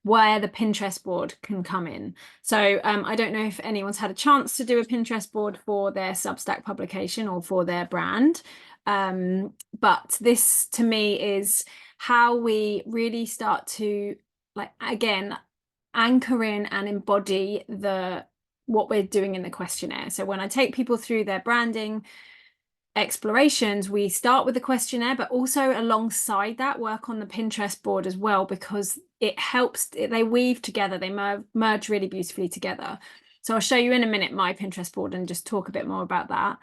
where the Pinterest board can come in. So I don't know if anyone's had a chance to do a Pinterest board for their Substack publication or for their brand. But this to me is how we really start to, like, again, anchor in and embody what we're doing in the questionnaire. So when I take people through their branding explorations, we start with the questionnaire, but also alongside that work on the Pinterest board as well, because it helps, they weave together, they merge really beautifully together. So I'll show you in a minute my Pinterest board and just talk a bit more about that.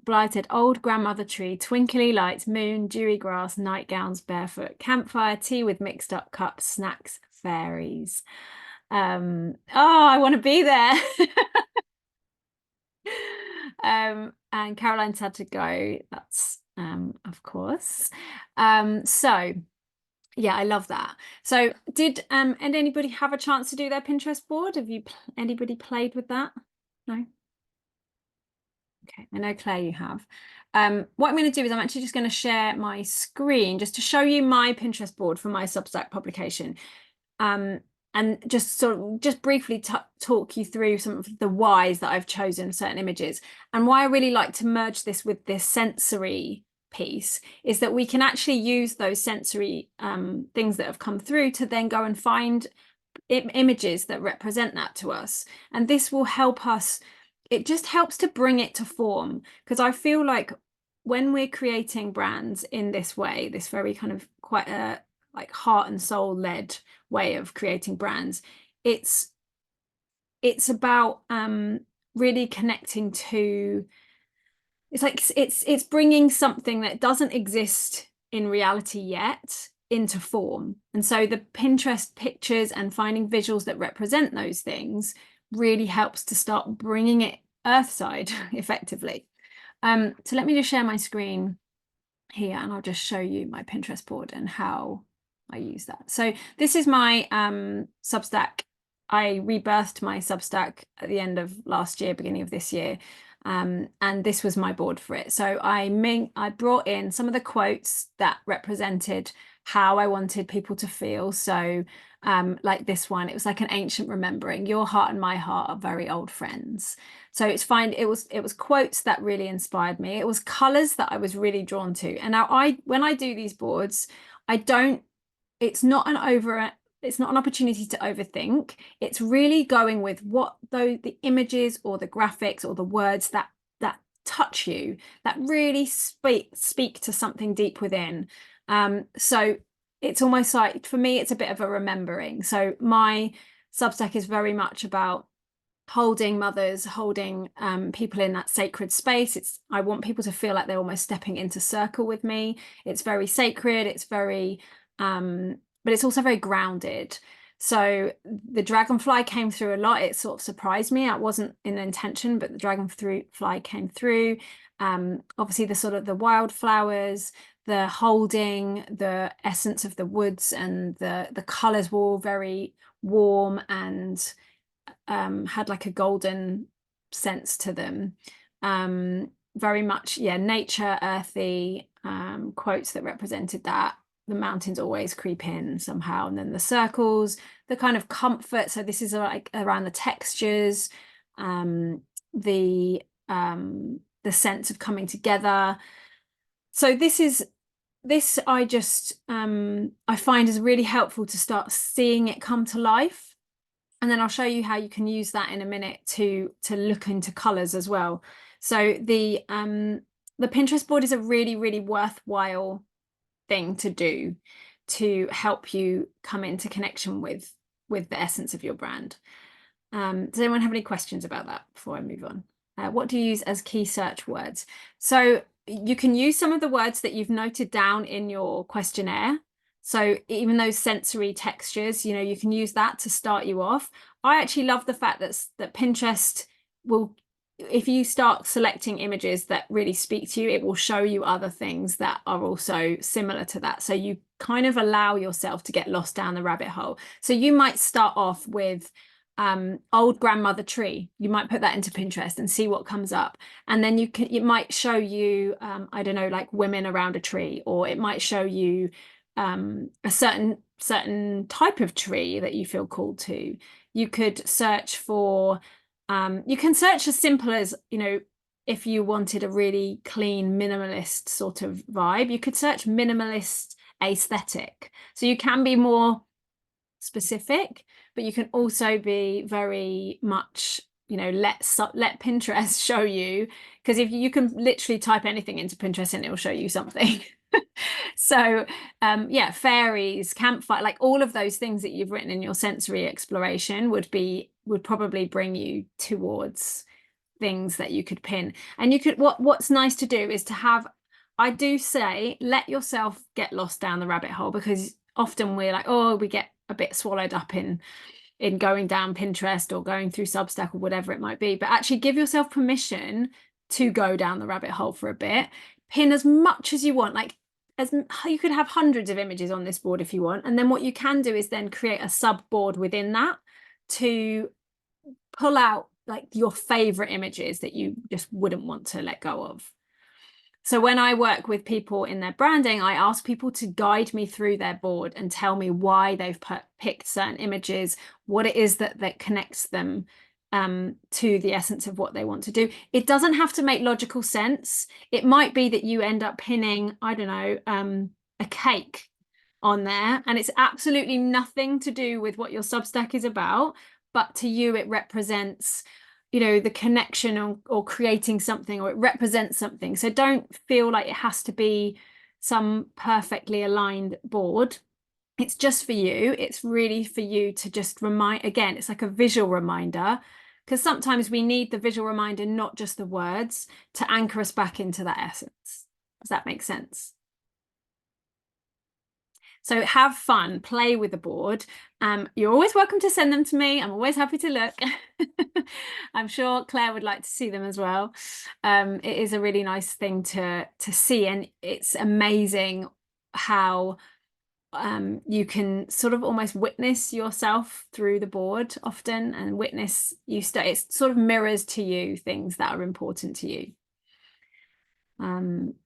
Blighted old grandmother tree, twinkly lights, moon, dewy grass, nightgowns, barefoot, campfire, tea with mixed up cups, snacks, fairies. Oh, I want to be there. And Caroline's had to go, that's of course. So yeah, I love that. So did and anybody have a chance to do their Pinterest board? Have you anybody played with that? No? Okay, I know Claire you have. What I'm going to do is I'm actually just going to share my screen just to show you my Pinterest board for my Substack publication. And just briefly talk you through some of the whys that I've chosen certain images, and why I really like to merge this with this sensory piece is that we can actually use those sensory things that have come through to then go and find images that represent that to us. And this will help us, it just helps to bring it to form, because I feel like when we're creating brands in this way, this very kind of quite a like heart and soul led way of creating brands, it's about really connecting to, it's like it's bringing something that doesn't exist in reality yet into form. And so the Pinterest pictures and finding visuals that represent those things really helps to start bringing it earthside effectively. So let me just share my screen here, and I'll just show you my Pinterest board and how I use that. So this is my Substack. I rebirthed my Substack at the end of last year, beginning of this year. And this was my board for it. So I brought in some of the quotes that represented how I wanted people to feel. So like this one, it was like an ancient remembering. Your heart and my heart are very old friends. So it's fine. It was quotes that really inspired me. It was colors that I was really drawn to. And now when I do these boards, it's not an opportunity to overthink. It's really going with what the images or the graphics or the words that touch you, that really speak to something deep within. So it's almost like, for me, it's a bit of a remembering. So my Substack is very much about holding mothers, holding people in that sacred space. I want people to feel like they're almost stepping into circle with me. It's very sacred. It's very but it's also very grounded. So the dragonfly came through a lot. It sort of surprised me. It wasn't an intention, but the dragonfly came through. Obviously the sort of the wildflowers, the holding, the essence of the woods, and the colors were all very warm and had like a golden sense to them. Very much, yeah, nature, earthy, quotes that represented that. The mountains always creep in somehow, and then the circles, the kind of comfort. So this is like around the textures, the sense of coming together. So this I just I find is really helpful to start seeing it come to life. And then I'll show you how you can use that in a minute to look into colors as well. So the Pinterest board is a really, really worthwhile thing to do to help you come into connection with the essence of your brand. Does anyone have any questions about that before I move on? What do you use as key search words? So you can use some of the words that you've noted down in your questionnaire. So even those sensory textures, you can use that to start you off. I actually love the fact that Pinterest will, if you start selecting images that really speak to you, it will show you other things that are also similar to that. So you kind of allow yourself to get lost down the rabbit hole. So you might start off with old grandmother tree. You might put that into Pinterest and see what comes up. And then it might show you, I don't know, like women around a tree, or it might show you a certain type of tree that you feel called to. You could search for, you can search as simple as, if you wanted a really clean minimalist sort of vibe, you could search minimalist aesthetic. So you can be more specific, but you can also be very much, let Pinterest show you, because if you can literally type anything into Pinterest and it will show you something. So yeah, fairies, campfire, like all of those things that you've written in your sensory exploration would probably bring you towards things that you could pin. And you could, what's nice to do is to have, I do say, let yourself get lost down the rabbit hole, because often we're like, oh, we get a bit swallowed up in going down Pinterest or going through Substack or whatever it might be. But actually give yourself permission to go down the rabbit hole for a bit. Pin as much as you want, you could have hundreds of images on this board if you want. And then what you can do is then create a sub board within that to pull out like your favorite images that you just wouldn't want to let go of. So when I work with people in their branding, I ask people to guide me through their board and tell me why they've picked certain images, what it is that connects them to the essence of what they want to do. It doesn't have to make logical sense. It might be that you end up pinning, I don't know, a cake on there, and it's absolutely nothing to do with what your Substack is about, but to you it represents, the connection or creating something, or it represents something. So don't feel like it has to be some perfectly aligned board. It's just for you. It's really for you to just remind, again, it's like a visual reminder, because sometimes we need the visual reminder, not just the words, to anchor us back into that essence. Does that make sense? So have fun, play with the board. You're always welcome to send them to me. I'm always happy to look. I'm sure Claire would like to see them as well. It is a really nice thing to see, and it's amazing how you can sort of almost witness yourself through the board often, and witness it sort of mirrors to you things that are important to you.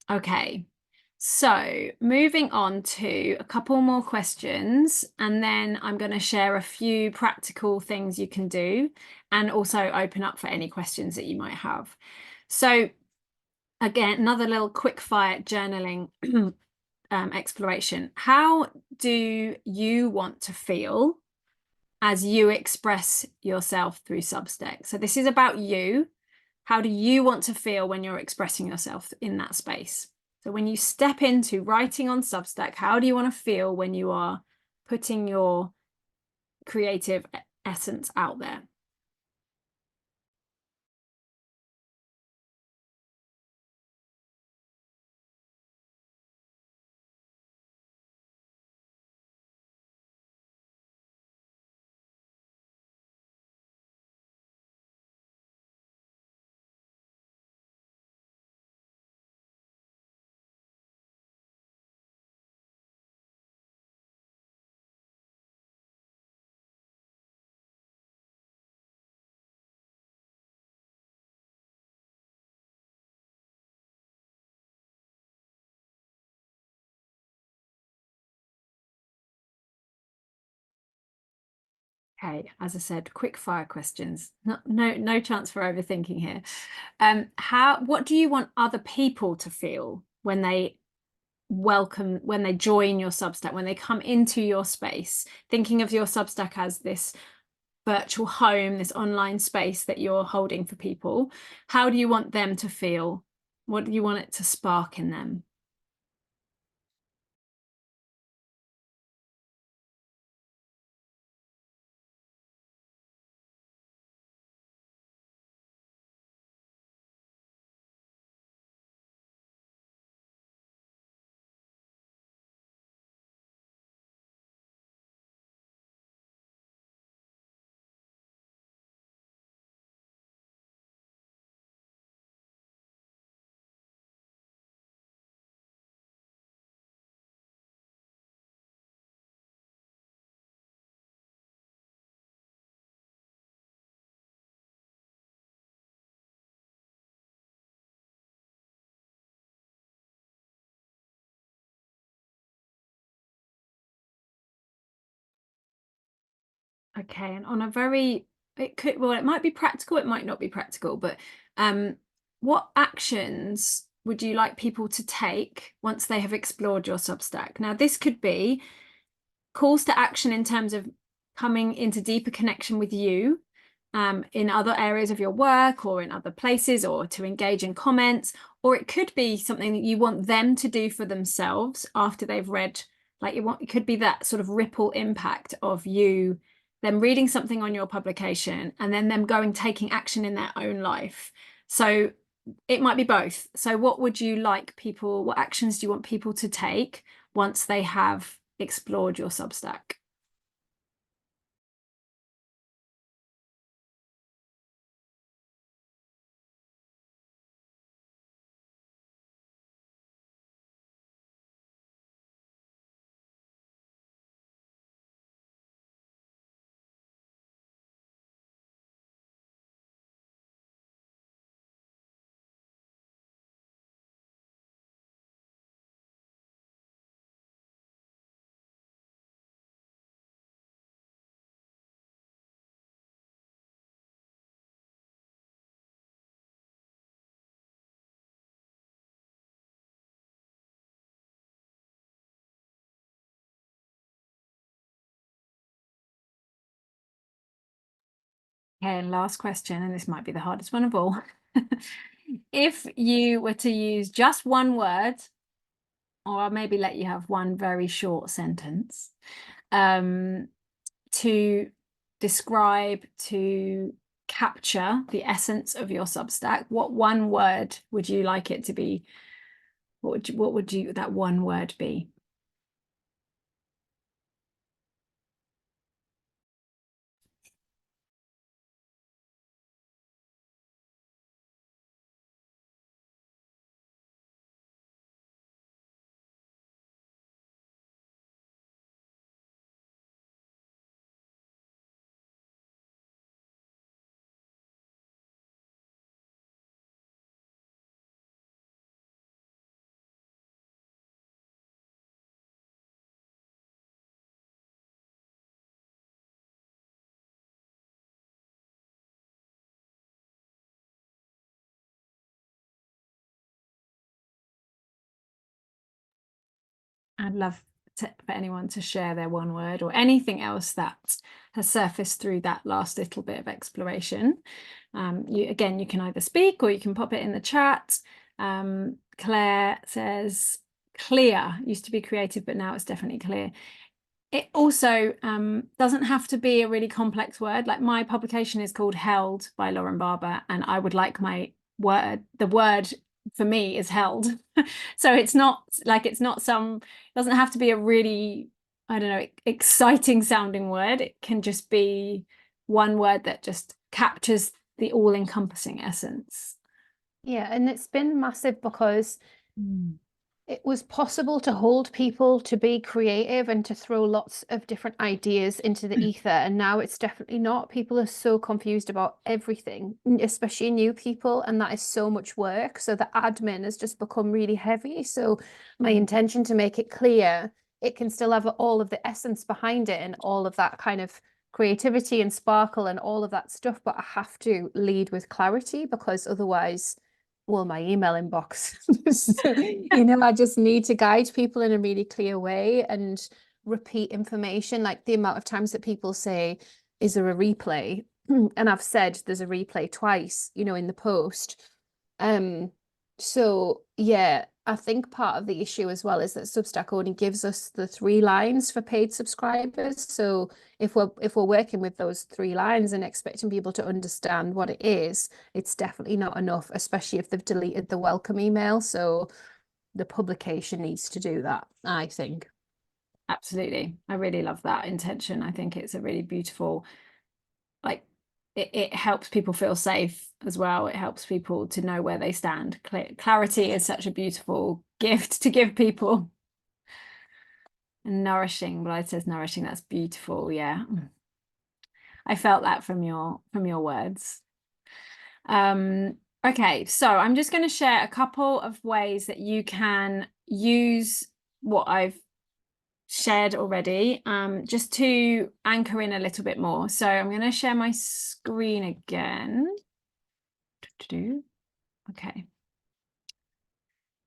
Okay, so moving on to a couple more questions, and then I'm going to share a few practical things you can do and also open up for any questions that you might have. So again, another little quick fire journaling exploration. How do you want to feel as you express yourself through Substack? So this is about you. How do you want to feel when you're expressing yourself in that space? So when you step into writing on Substack, how do you want to feel when you are putting your creative essence out there? Okay, as I said, quick fire questions. No chance for overthinking here. What do you want other people to feel when they join your Substack, when they come into your space, thinking of your Substack as this virtual home, this online space that you're holding for people? How do you want them to feel? What do you want it to spark in them? Okay, and on a very, it might be practical, it might not be practical, but what actions would you like people to take once they have explored your Substack? Now, this could be calls to action in terms of coming into deeper connection with you in other areas of your work or in other places, or to engage in comments, or it could be something that you want them to do for themselves after they've read. Like it could be that sort of ripple impact of them reading something on your publication and then them taking action in their own life. So it might be both. So what actions do you want people to take once they have explored your Substack? Okay, and last question, and this might be the hardest one of all. If you were to use just one word, or I'll maybe let you have one very short sentence, to describe, to capture the essence of your Substack, what one word would you like it to be? What would that one word be? I'd love for anyone to share their one word or anything else that has surfaced through that last little bit of exploration. You can either speak or you can pop it in the chat. Claire says clear, used to be creative, but now it's definitely clear. It also doesn't have to be a really complex word. Like my publication is called Held by Lauren Barber, and I would like the word for me is held. So it's not doesn't have to be a really, I don't know, exciting sounding word. It can just be one word that just captures the all-encompassing essence. Yeah, and it's been massive because it was possible to hold people to be creative and to throw lots of different ideas into the ether. And now it's definitely not. People are so confused about everything, especially new people. And that is so much work. So the admin has just become really heavy. So my intention to make it clear, it can still have all of the essence behind it and all of that kind of creativity and sparkle and all of that stuff. But I have to lead with clarity because otherwise, well, my email inbox. So, I just need to guide people in a really clear way and repeat information. Like the amount of times that people say, is there a replay? And I've said there's a replay twice, in the post. So yeah, I think part of the issue as well is that Substack only gives us the 3 lines for paid subscribers. So if we're working with those 3 lines and expecting people to understand what it is, it's definitely not enough, especially if they've deleted the welcome email. So the publication needs to do that, I think. Absolutely. I really love that intention. I think it's a really beautiful, like, it helps people feel safe as well. It helps people to know where they stand. Clarity is such a beautiful gift to give people. And nourishing, Blythe says nourishing, that's beautiful. Yeah. I felt that from your words. Okay, so I'm just going to share a couple of ways that you can use what I've shared already, just to anchor in a little bit more. So I'm going to share my screen again. Okay.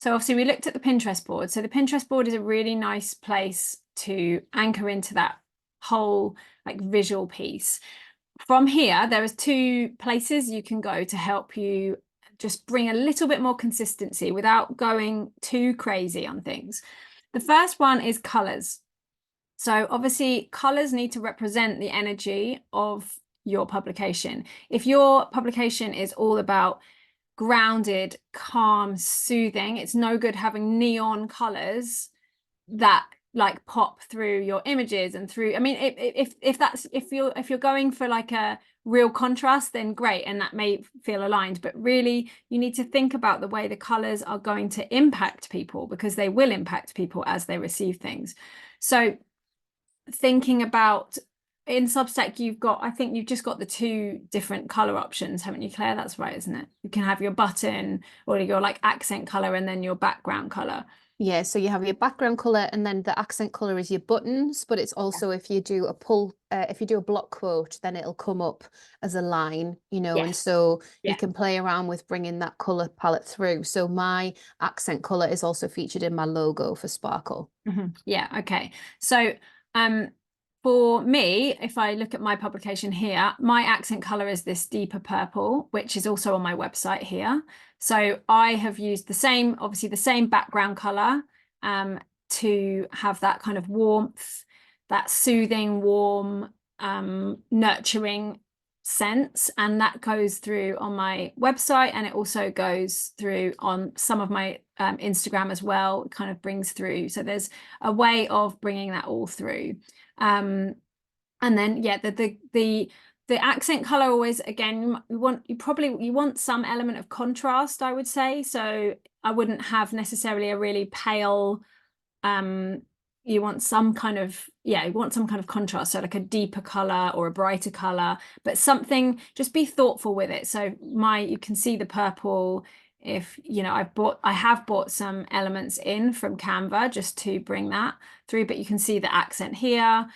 So obviously we looked at the Pinterest board. So the Pinterest board is a really nice place to anchor into that whole like visual piece. From here, there is 2 places you can go to help you just bring a little bit more consistency without going too crazy on things. The first one is colors. So obviously colors need to represent the energy of your publication. If your publication is all about grounded, calm, soothing, it's no good having neon colors that like pop through your images and through, I mean, if you're going for like a real contrast, then great, and that may feel aligned, but really you need to think about the way the colors are going to impact people, because they will impact people as they receive things. So thinking about, in Substack, I think you've just got the 2 different color options, haven't you, Claire? That's right, isn't it? You can have your button or your like accent color and then your background color. Yeah, so you have your background color and then the accent color is your buttons, but it's also if you do a block quote, then it'll come up as a line, and so you can play around with bringing that color palette through. So my accent color is also featured in my logo for Sparkle. Yeah, okay. So for me, if I look at my publication here, my accent color is this deeper purple, which is also on my website here. So I have used obviously the same background color to have that kind of warmth, that soothing, warm, nurturing sense. And that goes through on my website, and it also goes through on some of my Instagram as well. It kind of brings through. So there's a way of bringing that all through. And then yeah, the accent color always, again, you want some element of contrast, I would say. So I wouldn't have necessarily a really pale, you want some kind of contrast, so like a deeper color or a brighter color, but something, just be thoughtful with it. So you can see the purple. If I have bought some elements in from Canva just to bring that through, but you can see the accent here.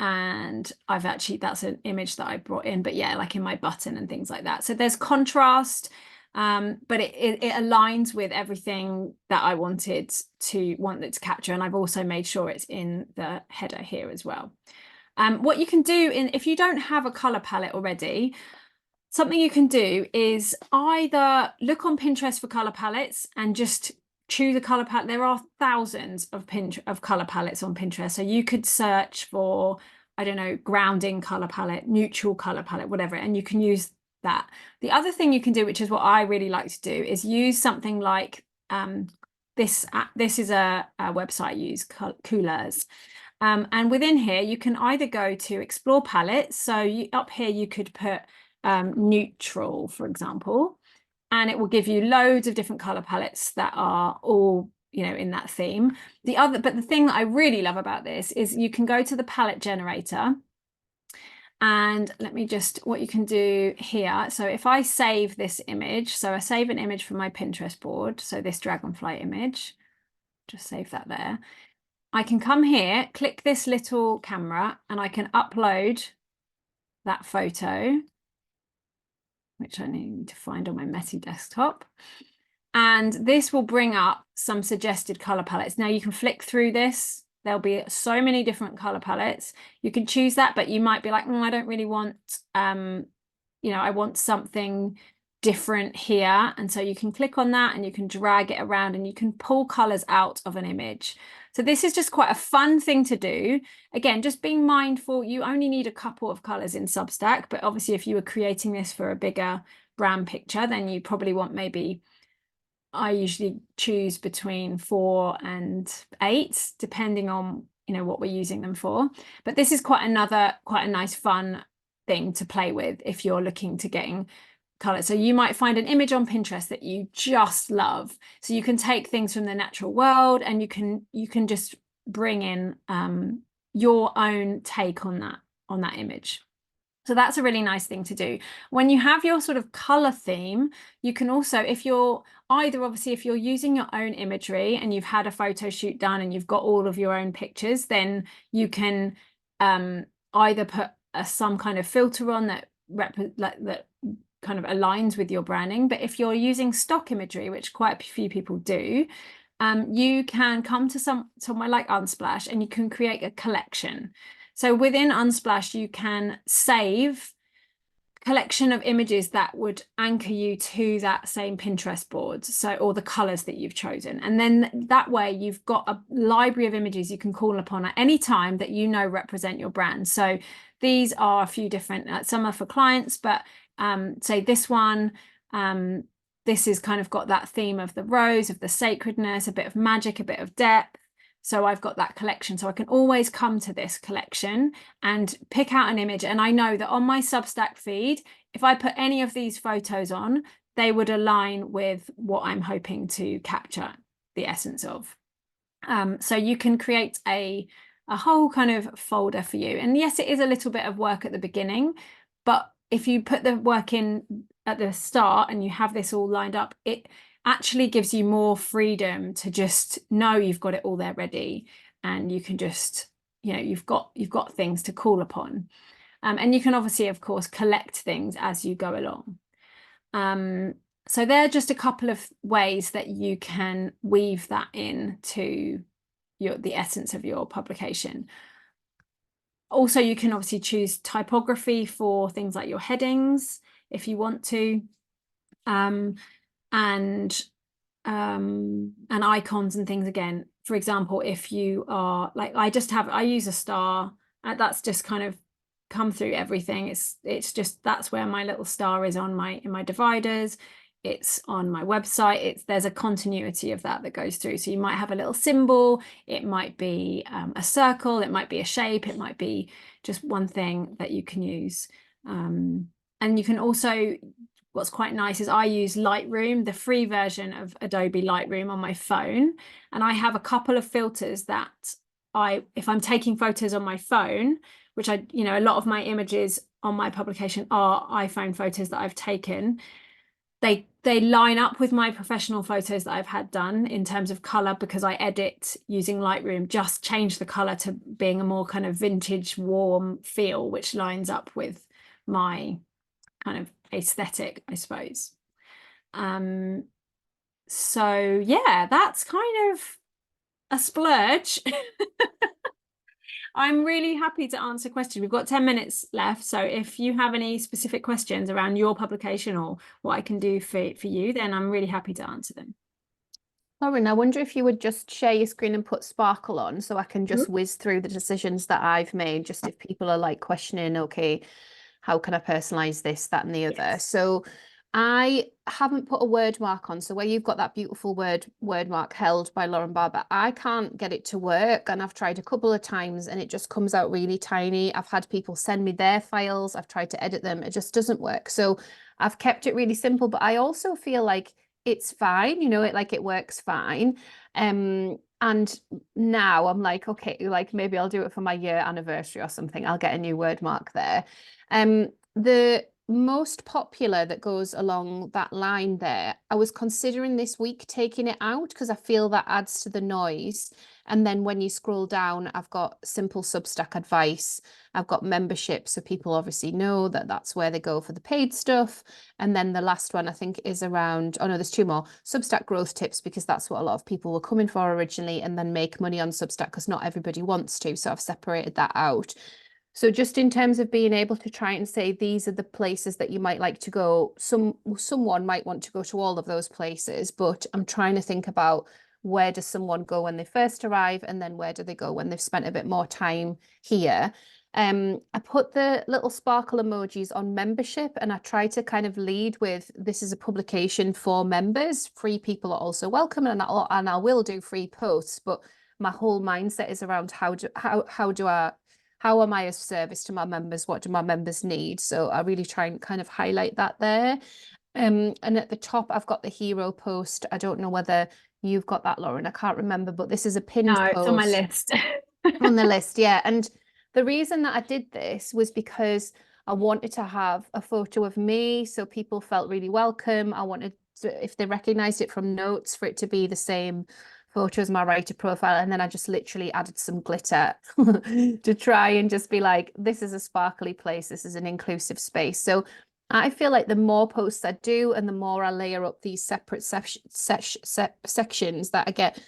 And that's an image that I brought in, but yeah, like in my button and things like that. So there's contrast, but it aligns with everything that I want it to capture. And I've also made sure it's in the header here as well. What you can do if you don't have a color palette already, something you can do is either look on Pinterest for color palettes and just choose a color palette. There are thousands of color palettes on Pinterest. So you could search for, I don't know, grounding color palette, neutral color palette, whatever, and you can use that. The other thing you can do, which is what I really like to do, is use something like this is a website I use, Coolers. And within here, you can either go to explore palettes. So up here, you could put neutral, for example, and it will give you loads of different color palettes that are all, you know, in that theme. But the thing that I really love about this is you can go to the palette generator, and what you can do here. So if I save this image, so I save an image from my Pinterest board, so this dragonfly image, just save that there. I can come here, click this little camera, and I can upload that photo, which I need to find on my messy desktop. And this will bring up some suggested color palettes. Now you can flick through this. There'll be so many different color palettes. You can choose that, but you might be like, I don't really want, you know, I want something different here. And so you can click on that and you can drag it around and you can pull colors out of an image. So this is just quite a fun thing to do. Again, just being mindful, you only need a couple of colors in Substack, but obviously if you were creating this for a bigger brand picture, then you probably want maybe, I usually choose between 4 and 8, depending on, you know, what we're using them for. But this is quite a nice fun thing to play with if you're looking to getting color. So you might find an image on Pinterest that you just love. So you can take things from the natural world and you can just bring in your own take on that image. So that's a really nice thing to do. When you have your sort of color theme, you can also, if you're using your own imagery and you've had a photo shoot done and you've got all of your own pictures, then you can either put some kind of filter on that kind of aligns with your branding. But if you're using stock imagery, which quite a few people do, you can come to somewhere like Unsplash and you can create a collection. So within Unsplash, you can save a collection of images that would anchor you to that same Pinterest board, or the colors that you've chosen. And then that way you've got a library of images you can call upon at any time that you know represent your brand. So these are a few different, some are for clients, but say this one, this is kind of got that theme of the rose, of the sacredness, a bit of magic, a bit of depth. So I've got that collection. So I can always come to this collection and pick out an image. And I know that on my Substack feed, if I put any of these photos on, they would align with what I'm hoping to capture the essence of. So you can create a whole kind of folder for you. And yes, it is a little bit of work at the beginning, but if you put the work in at the start and you have this all lined up, it actually gives you more freedom to just know you've got it all there ready, and you can just, you know, you've got things to call upon. And you can obviously, of course, collect things as you go along. So there are just a couple of ways that you can weave that into the essence of your publication. Also, you can obviously choose typography for things like your headings if you want to, and icons and things. Again, for example, if you are like, I use a star, that's just kind of come through everything. It's just, that's where my little star is in my dividers. It's on my website. There's a continuity of that goes through. So you might have a little symbol, it might be a circle, it might be a shape, it might be just one thing that you can use. And you can also, what's quite nice is I use Lightroom, the free version of Adobe Lightroom on my phone. And I have a couple of filters that if I'm taking photos on my phone, which a lot of my images on my publication are iPhone photos that I've taken, they line up with my professional photos that I've had done in terms of color, because I edit using Lightroom, just change the color to being a more kind of vintage, warm feel, which lines up with my kind of aesthetic, I suppose. So yeah, that's kind of a splurge. I'm really happy to answer questions. We've got 10 minutes left. So if you have any specific questions around your publication or what I can do for you, then I'm really happy to answer them. Lauren, I wonder if you would just share your screen and put Sparkle on so I can just whiz through the decisions that I've made, just if people are like questioning, okay, how can I personalize this, that, and the other? Yes. So I haven't put a word mark on. So where you've got that beautiful word mark held by Lauren Barber, I can't get it to work. And I've tried a couple of times and it just comes out really tiny. I've had people send me their files. I've tried to edit them. It just doesn't work. So I've kept it really simple, but I also feel like it's fine, it works fine. And now I'm like, okay, like maybe I'll do it for my year anniversary or something. I'll get a new word mark there. The most popular that goes along that line there, I was considering this week taking it out because I feel that adds to the noise. And then when you scroll down, I've got simple Substack advice. I've got membership, so people obviously know that that's where they go for the paid stuff. And then the last one I think is around, oh no, there's two more, Substack growth tips, because that's what a lot of people were coming for originally, and then make money on Substack because not everybody wants to. So I've separated that out. So just in terms of being able to try and say, these are the places that you might like to go. Someone might want to go to all of those places, but I'm trying to think about where does someone go when they first arrive, and then where do they go when they've spent a bit more time here. I put the little sparkle emojis on membership, and I try to kind of lead with, this is a publication for members. Free people are also welcome, and I will do free posts, but my whole mindset is around how am I of service to my members? What do my members need? So I really try and kind of highlight that there. And at the top, I've got the hero post. I don't know whether you've got that, Lauren. I can't remember, but this is a pinned post. It's on my list. On the list, yeah. And the reason that I did this was because I wanted to have a photo of me so people felt really welcome. I wanted to, if they recognized it from notes, for it to be the same photo as my writer profile. And then I just literally added some glitter to try and just be like, this is a sparkly place. This is an inclusive space. So I feel like the more posts I do and the more I layer up these separate sections, that I get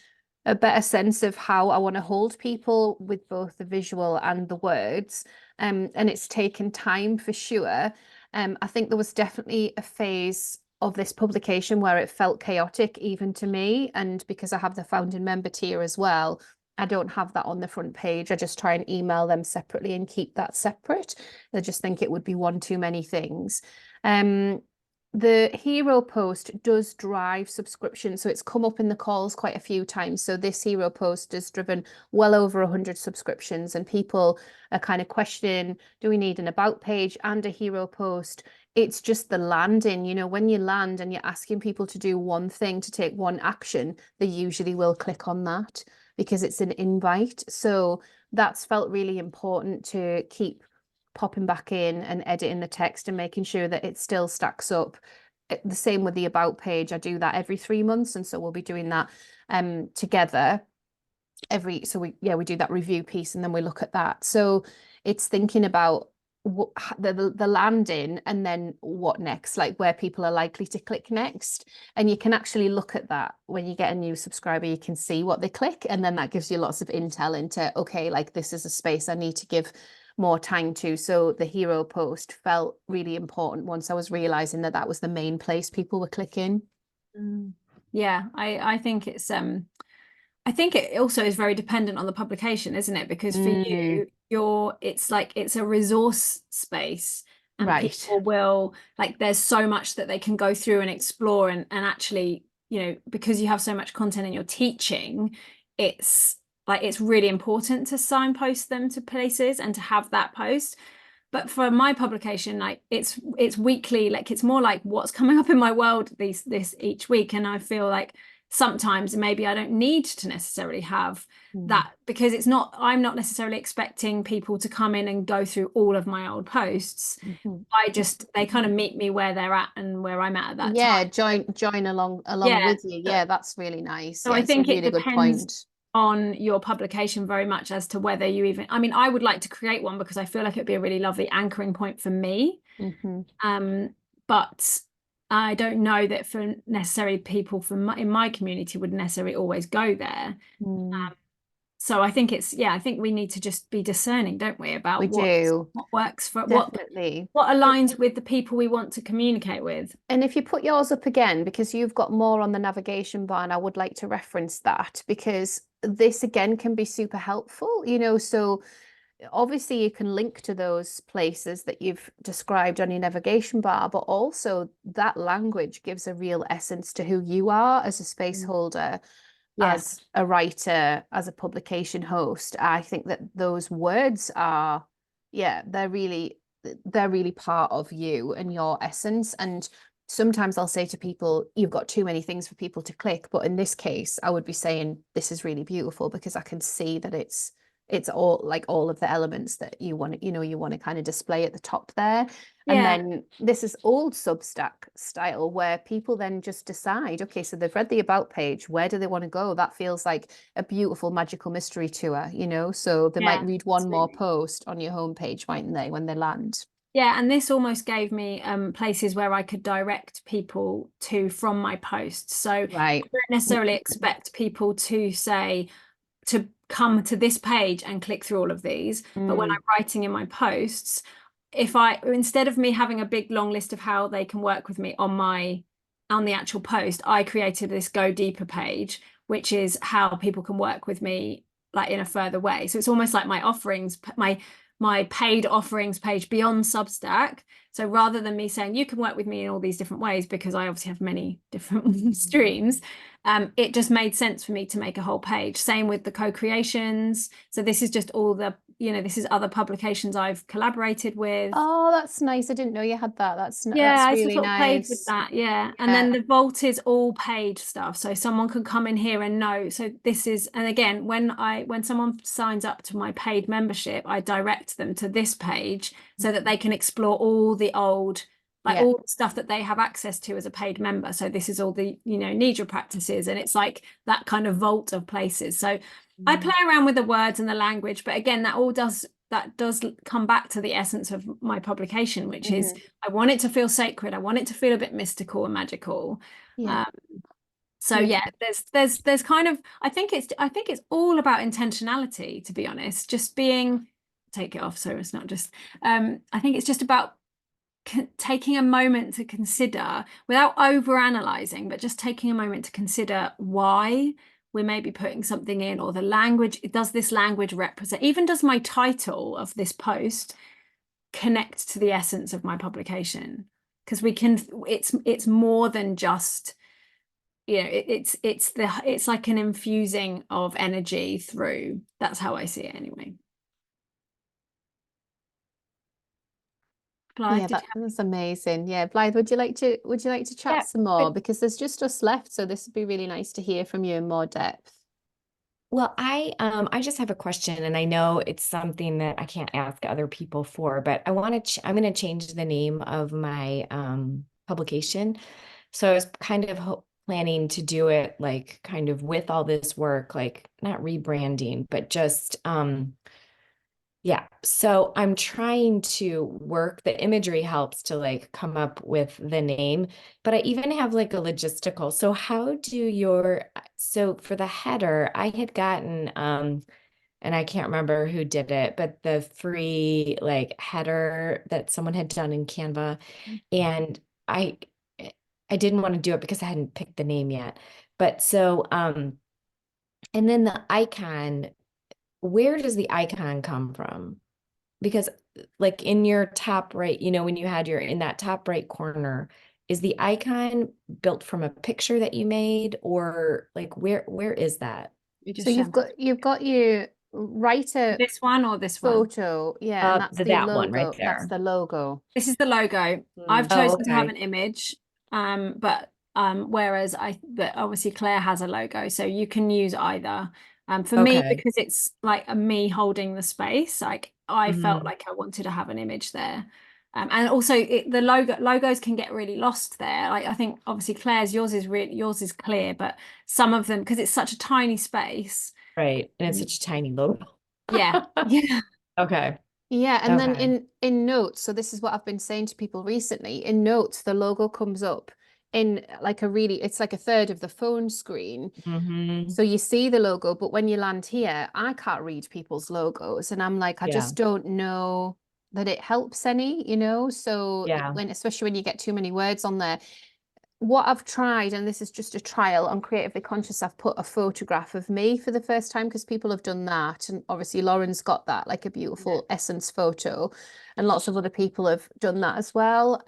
a better sense of how I want to hold people with both the visual and the words. And it's taken time for sure. I think there was definitely a phase of this publication where it felt chaotic even to me. And because I have the founding member tier as well, I don't have that on the front page. I just try and email them separately and keep that separate. I just think it would be one too many things. The hero post does drive subscription, so it's come up in the calls quite a few times. So this hero post has driven well over 100 subscriptions, and people are kind of questioning, do we need an about page and a hero post? It's just the landing, when you land and you're asking people to do one thing, to take one action, they usually will click on that because it's an invite. So that's felt really important to keep popping back in and editing the text and making sure that it still stacks up. The same with the about page. I do that every 3 months, and so we'll be doing that together we do that review piece and then we look at that. So it's thinking about the landing and then what next, like where people are likely to click next. And you can actually look at that when you get a new subscriber. You can see what they click, and then that gives you lots of intel into, okay, like this is a space I need to give more time to. So the hero post felt really important once I was realizing that that was the main place people were clicking. Yeah, I think it's I think it also is very dependent on the publication, isn't it? Because for you, it's a resource space, and right. People will, like, there's so much that they can go through and explore, and actually, because you have so much content and you're teaching, it's really important to signpost them to places and to have that post. But for my publication, like it's weekly, like it's more like what's coming up in my world this each week. And I feel like sometimes maybe I don't need to necessarily have that, because I'm not necessarily expecting people to come in and go through all of my old posts. They kind of meet me where they're at and where I'm at that time. Join along with you. Yeah, that's really nice. So I think it depends on your publication very much as to whether you even, I would like to create one because I feel like it'd be a really lovely anchoring point for me. But I don't know that for necessarily people in my community would necessarily always go there. So I think I think we need to just be discerning, don't we, about what works for Definitely. what aligns with the people we want to communicate with. And if you put yours up again, because you've got more on the navigation bar, and I would like to reference that, because this again can be super helpful, you know. So obviously you can link to those places that you've described on your navigation bar, but also that language gives a real essence to who you are as a space holder, as a writer, as a publication host. I think that those words are, they're really part of you and your essence. And sometimes I'll say to people, you've got too many things for people to click. But in this case, I would be saying, this is really beautiful, because I can see that it's all, like, all of the elements that you want to kind of display at the top there. And then this is old Substack style, where people then just decide, okay, so they've read the about page, where do they want to go? That feels like a beautiful magical mystery tour, you know. So they might read one more post on your homepage, mightn't they, when they land? Yeah, and this almost gave me places where I could direct people to from my posts. So I don't necessarily expect people to say, to come to this page and click through all of these. But when I'm writing in my posts, instead of me having a big long list of how they can work with me on the actual post, I created this go deeper page, which is how people can work with me, like, in a further way. So it's almost like my offerings, my paid offerings page beyond Substack. So rather than me saying you can work with me in all these different ways, because I obviously have many different streams, it just made sense for me to make a whole page. Same with the co-creations. So this is just all the, this is other publications I've collaborated with. Oh, that's nice. I didn't know you had that. That's really I sort of nice. played with that, And then the vault is all paid stuff, so someone can come in here and know. So this is, and again, when someone signs up to my paid membership, I direct them to this page so that they can explore all the old, all the stuff that they have access to as a paid member. So this is all the nidra practices, and it's like that kind of vault of places. So I play around with the words and the language, but again, that does come back to the essence of my publication, which is I want it to feel sacred. I want it to feel a bit mystical and magical. There's kind of, I think it's all about intentionality, to be honest. Just take it off, so it's not just I think it's just about taking a moment to consider, without over analyzing, but just taking a moment to consider why we may be putting something in, or the language. Does this language represent, even does my title of this post connect to the essence of my publication? Because it's more than just, it's like an infusing of energy through. That's how I see it anyway. Blythe, that's amazing. Blythe, would you like to chat some more? Because there's just us left, so this would be really nice to hear from you in more depth. Well, I just have a question, and I know it's something that I can't ask other people for, but I'm going to change the name of my publication. So I was kind of planning to do it, like, kind of with all this work, like, not rebranding, but just so I'm trying to work, the imagery helps to, like, come up with the name, but I even have, like, a logistical. So how do so for the header, I had gotten, and I can't remember who did it, but the free, like, header that someone had done in Canva, and I didn't want to do it because I hadn't picked the name yet. But so, and then the icon, where does the icon come from? Because, like, in your top right, when you had in that top right corner, is the icon built from a picture that you made, or, like, where is that? So you've got your writer, this one or this photo, one? and that's the logo. One right there. That's the logo. This is the logo. I've chosen to have an image, but whereas but obviously Claire has a logo, so you can use either. For me, because it's like me holding the space, like, I felt like I wanted to have an image there. And also the logos can get really lost there. Like, I think obviously Claire's, yours is clear, but some of them, because it's such a tiny space. Right. And it's such a tiny logo. Yeah. Okay. Yeah, and then in notes, so this is what I've been saying to people recently. In notes, the logo comes up in like it's like a third of the phone screen. Mhm. So you see the logo, but when you land here, I can't read people's logos. And I'm like, I Yeah. just don't know that it helps any, you know? So Yeah. especially when you get too many words on there. What I've tried, and this is just a trial on Creatively Conscious, I've put a photograph of me for the first time because people have done that. And obviously Lauren's got that, like a beautiful essence photo, and lots of other people have done that as well.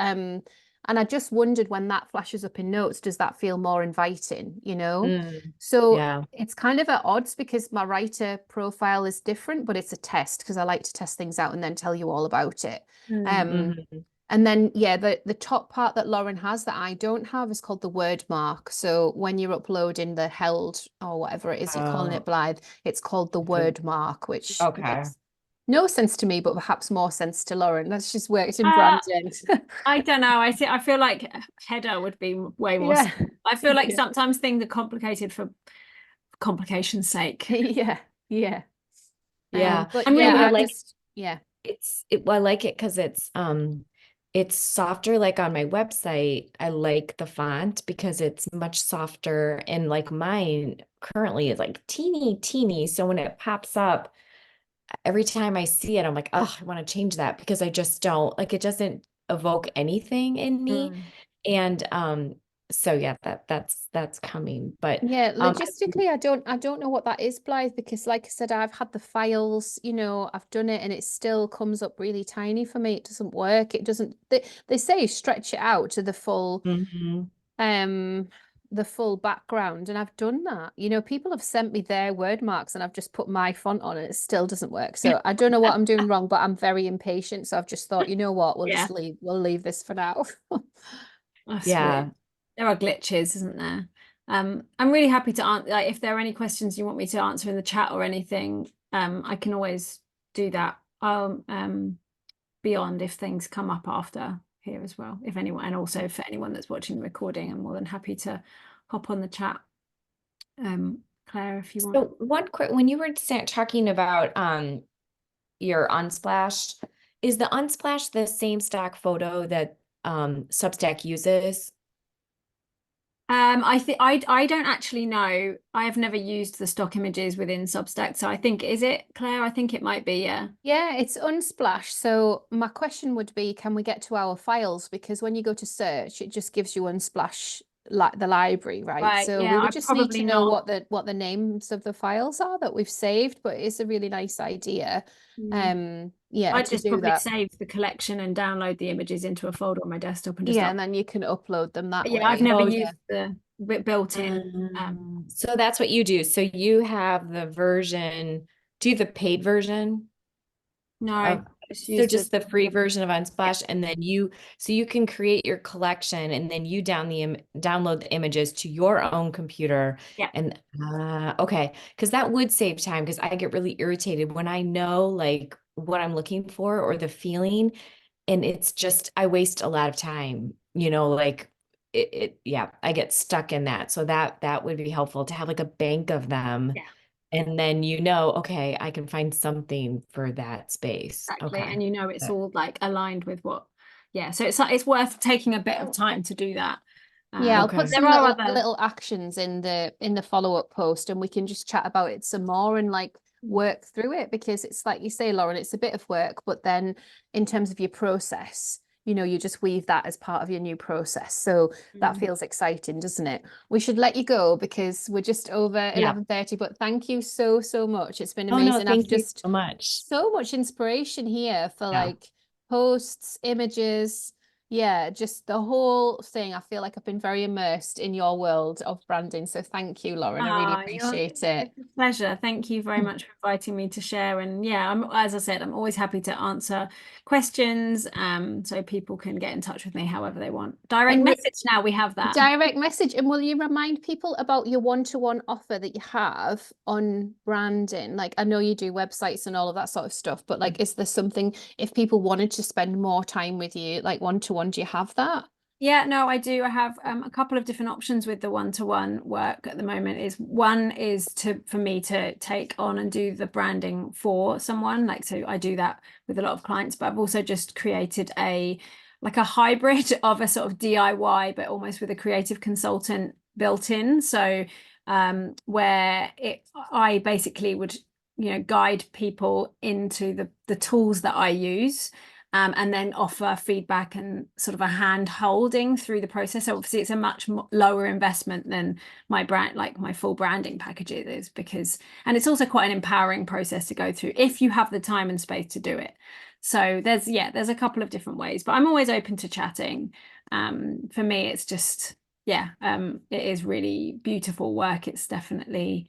And I just wondered, when that flashes up in notes, does that feel more inviting, you know? So Yeah. it's kind of at odds because my writer profile is different, but it's a test because I like to test things out and then tell you all about it. Mhm. And then, yeah, the top part that Lauren has that I don't have is called the word mark. So when you're uploading the held or whatever it is you're calling it, Oh, Blythe, it's called the word mark, which okay. makes no sense to me, but perhaps more sense to Lauren. That's just worked in Uh, branding. I don't know. I feel like header would be way more. Yeah. I feel like Yeah. sometimes things are complicated for complication's sake. Yeah. Yeah. Yeah. But I'm yeah, really I I like just, yeah. I like it because it's softer. Like on my website, I like the font because it's much softer, and like mine currently is like teeny. So when it pops up, every time I see it, I'm like, oh, I want to change that because I just don't like, it doesn't evoke anything in me. And so yeah, that's coming. But Yeah, logistically, I don't know what that is, Blythe, because like I said, I've had the files, you know, I've done it and it still comes up really tiny for me. It doesn't work. It doesn't, they say stretch it out to Mhm. the full background, and I've done that. You know, people have sent me their word marks and I've just put my font on and it still doesn't work. So I don't know what I'm doing wrong, but I'm very impatient. So I've just thought, you know what, Yeah. we'll leave this for now. That's Yeah. weird. There are glitches, isn't there? I'm really happy to answer, like, if there are any questions you want me to answer in the chat or anything, I can always do that. Beyond if things come up after here as well. If anyone, and also for anyone that's watching the recording, I'm more than happy to hop on the chat. Claire, if you want. So one quick, when you were talking about your Unsplash, is the Unsplash the same stock photo that Substack uses? I think I don't actually know. I have never used the stock images within Substack, so I think, is it, Claire? I think it might be, yeah. Yeah, it's Unsplash. So my question would be, can we get to our files? Because when you go to search, it just gives you Unsplash, like the library, right? Right, So we yeah, would I just need to probably know not. what the names of the files are that we've saved, but it's a really nice idea. Yeah, I'd to just do probably that. save the collection and download the images into a folder on my desktop and just Yeah, and then you can upload them that yeah, I've way. never Oh, used the built-in. So that's what you do. So you have the version, do you have the paid version No, of, just so use just the free version of Unsplash, and then so you can create your collection and then you download the images to your own computer. Yeah. And okay, because that would save time, because I get really irritated when I know like what I'm looking for or the feeling, and it's just, I waste a lot of time, you know, like yeah, I get stuck in that. So that would be helpful to have like a bank of them. Yeah. And then, you know, okay, I can find something for that space. Exactly. Okay. And you know it's all like aligned with what, yeah. So it's worth taking a bit of time to do that. Yeah, I'll Okay. put some There are other little actions in the follow-up post, and we can just chat about it some more and like work through it, because it's like you say, Lauren, it's a bit of work, but then in terms of your process, you know, you just weave that as part of your new process. So that feels exciting, doesn't it? We should let you go because we're just over 11:30, but thank you so much. It's been Oh no, amazing. I've thank you just so much. so much inspiration here for Yeah. like posts, images. Yeah, just the whole thing. I feel like I've been very immersed in your world of branding. So thank you, Lauren. I really appreciate it. It's a pleasure. Thank you very much for inviting me to share. And yeah, as I said, I'm always happy to answer questions. So people can get in touch with me however they want. Direct message now, we have that. Direct message. And will you remind people about your one-to-one offer that you have on branding? Like, I know you do websites and all of that sort of stuff, but like, is there something, if people wanted to spend more time with you, like one-to-one, do you have that? Yeah, no, I do. I have a couple of different options with the one-to-one work at the moment. One is for me to take on and do the branding for someone. Like, so I do that with a lot of clients, but I've also just created a like a hybrid of a sort of DIY, but almost with a creative consultant built in. So where I basically would, you know, guide people into the tools that I use, and then offer feedback and sort of a hand holding through the process. So obviously it's a much lower investment than my brand, like my full branding package is, because, and it's also quite an empowering process to go through if you have the time and space to do it. So there's a couple of different ways, but I'm always open to chatting. For me, it's just, it is really beautiful work. It's definitely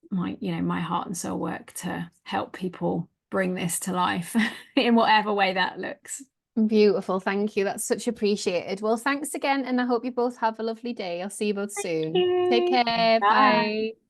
my heart and soul work to help people bring this to life in whatever way that looks. Beautiful. Thank you. That's such appreciated. Well, thanks again. And I hope you both have a lovely day. I'll see you both soon. Take care. Bye. Bye.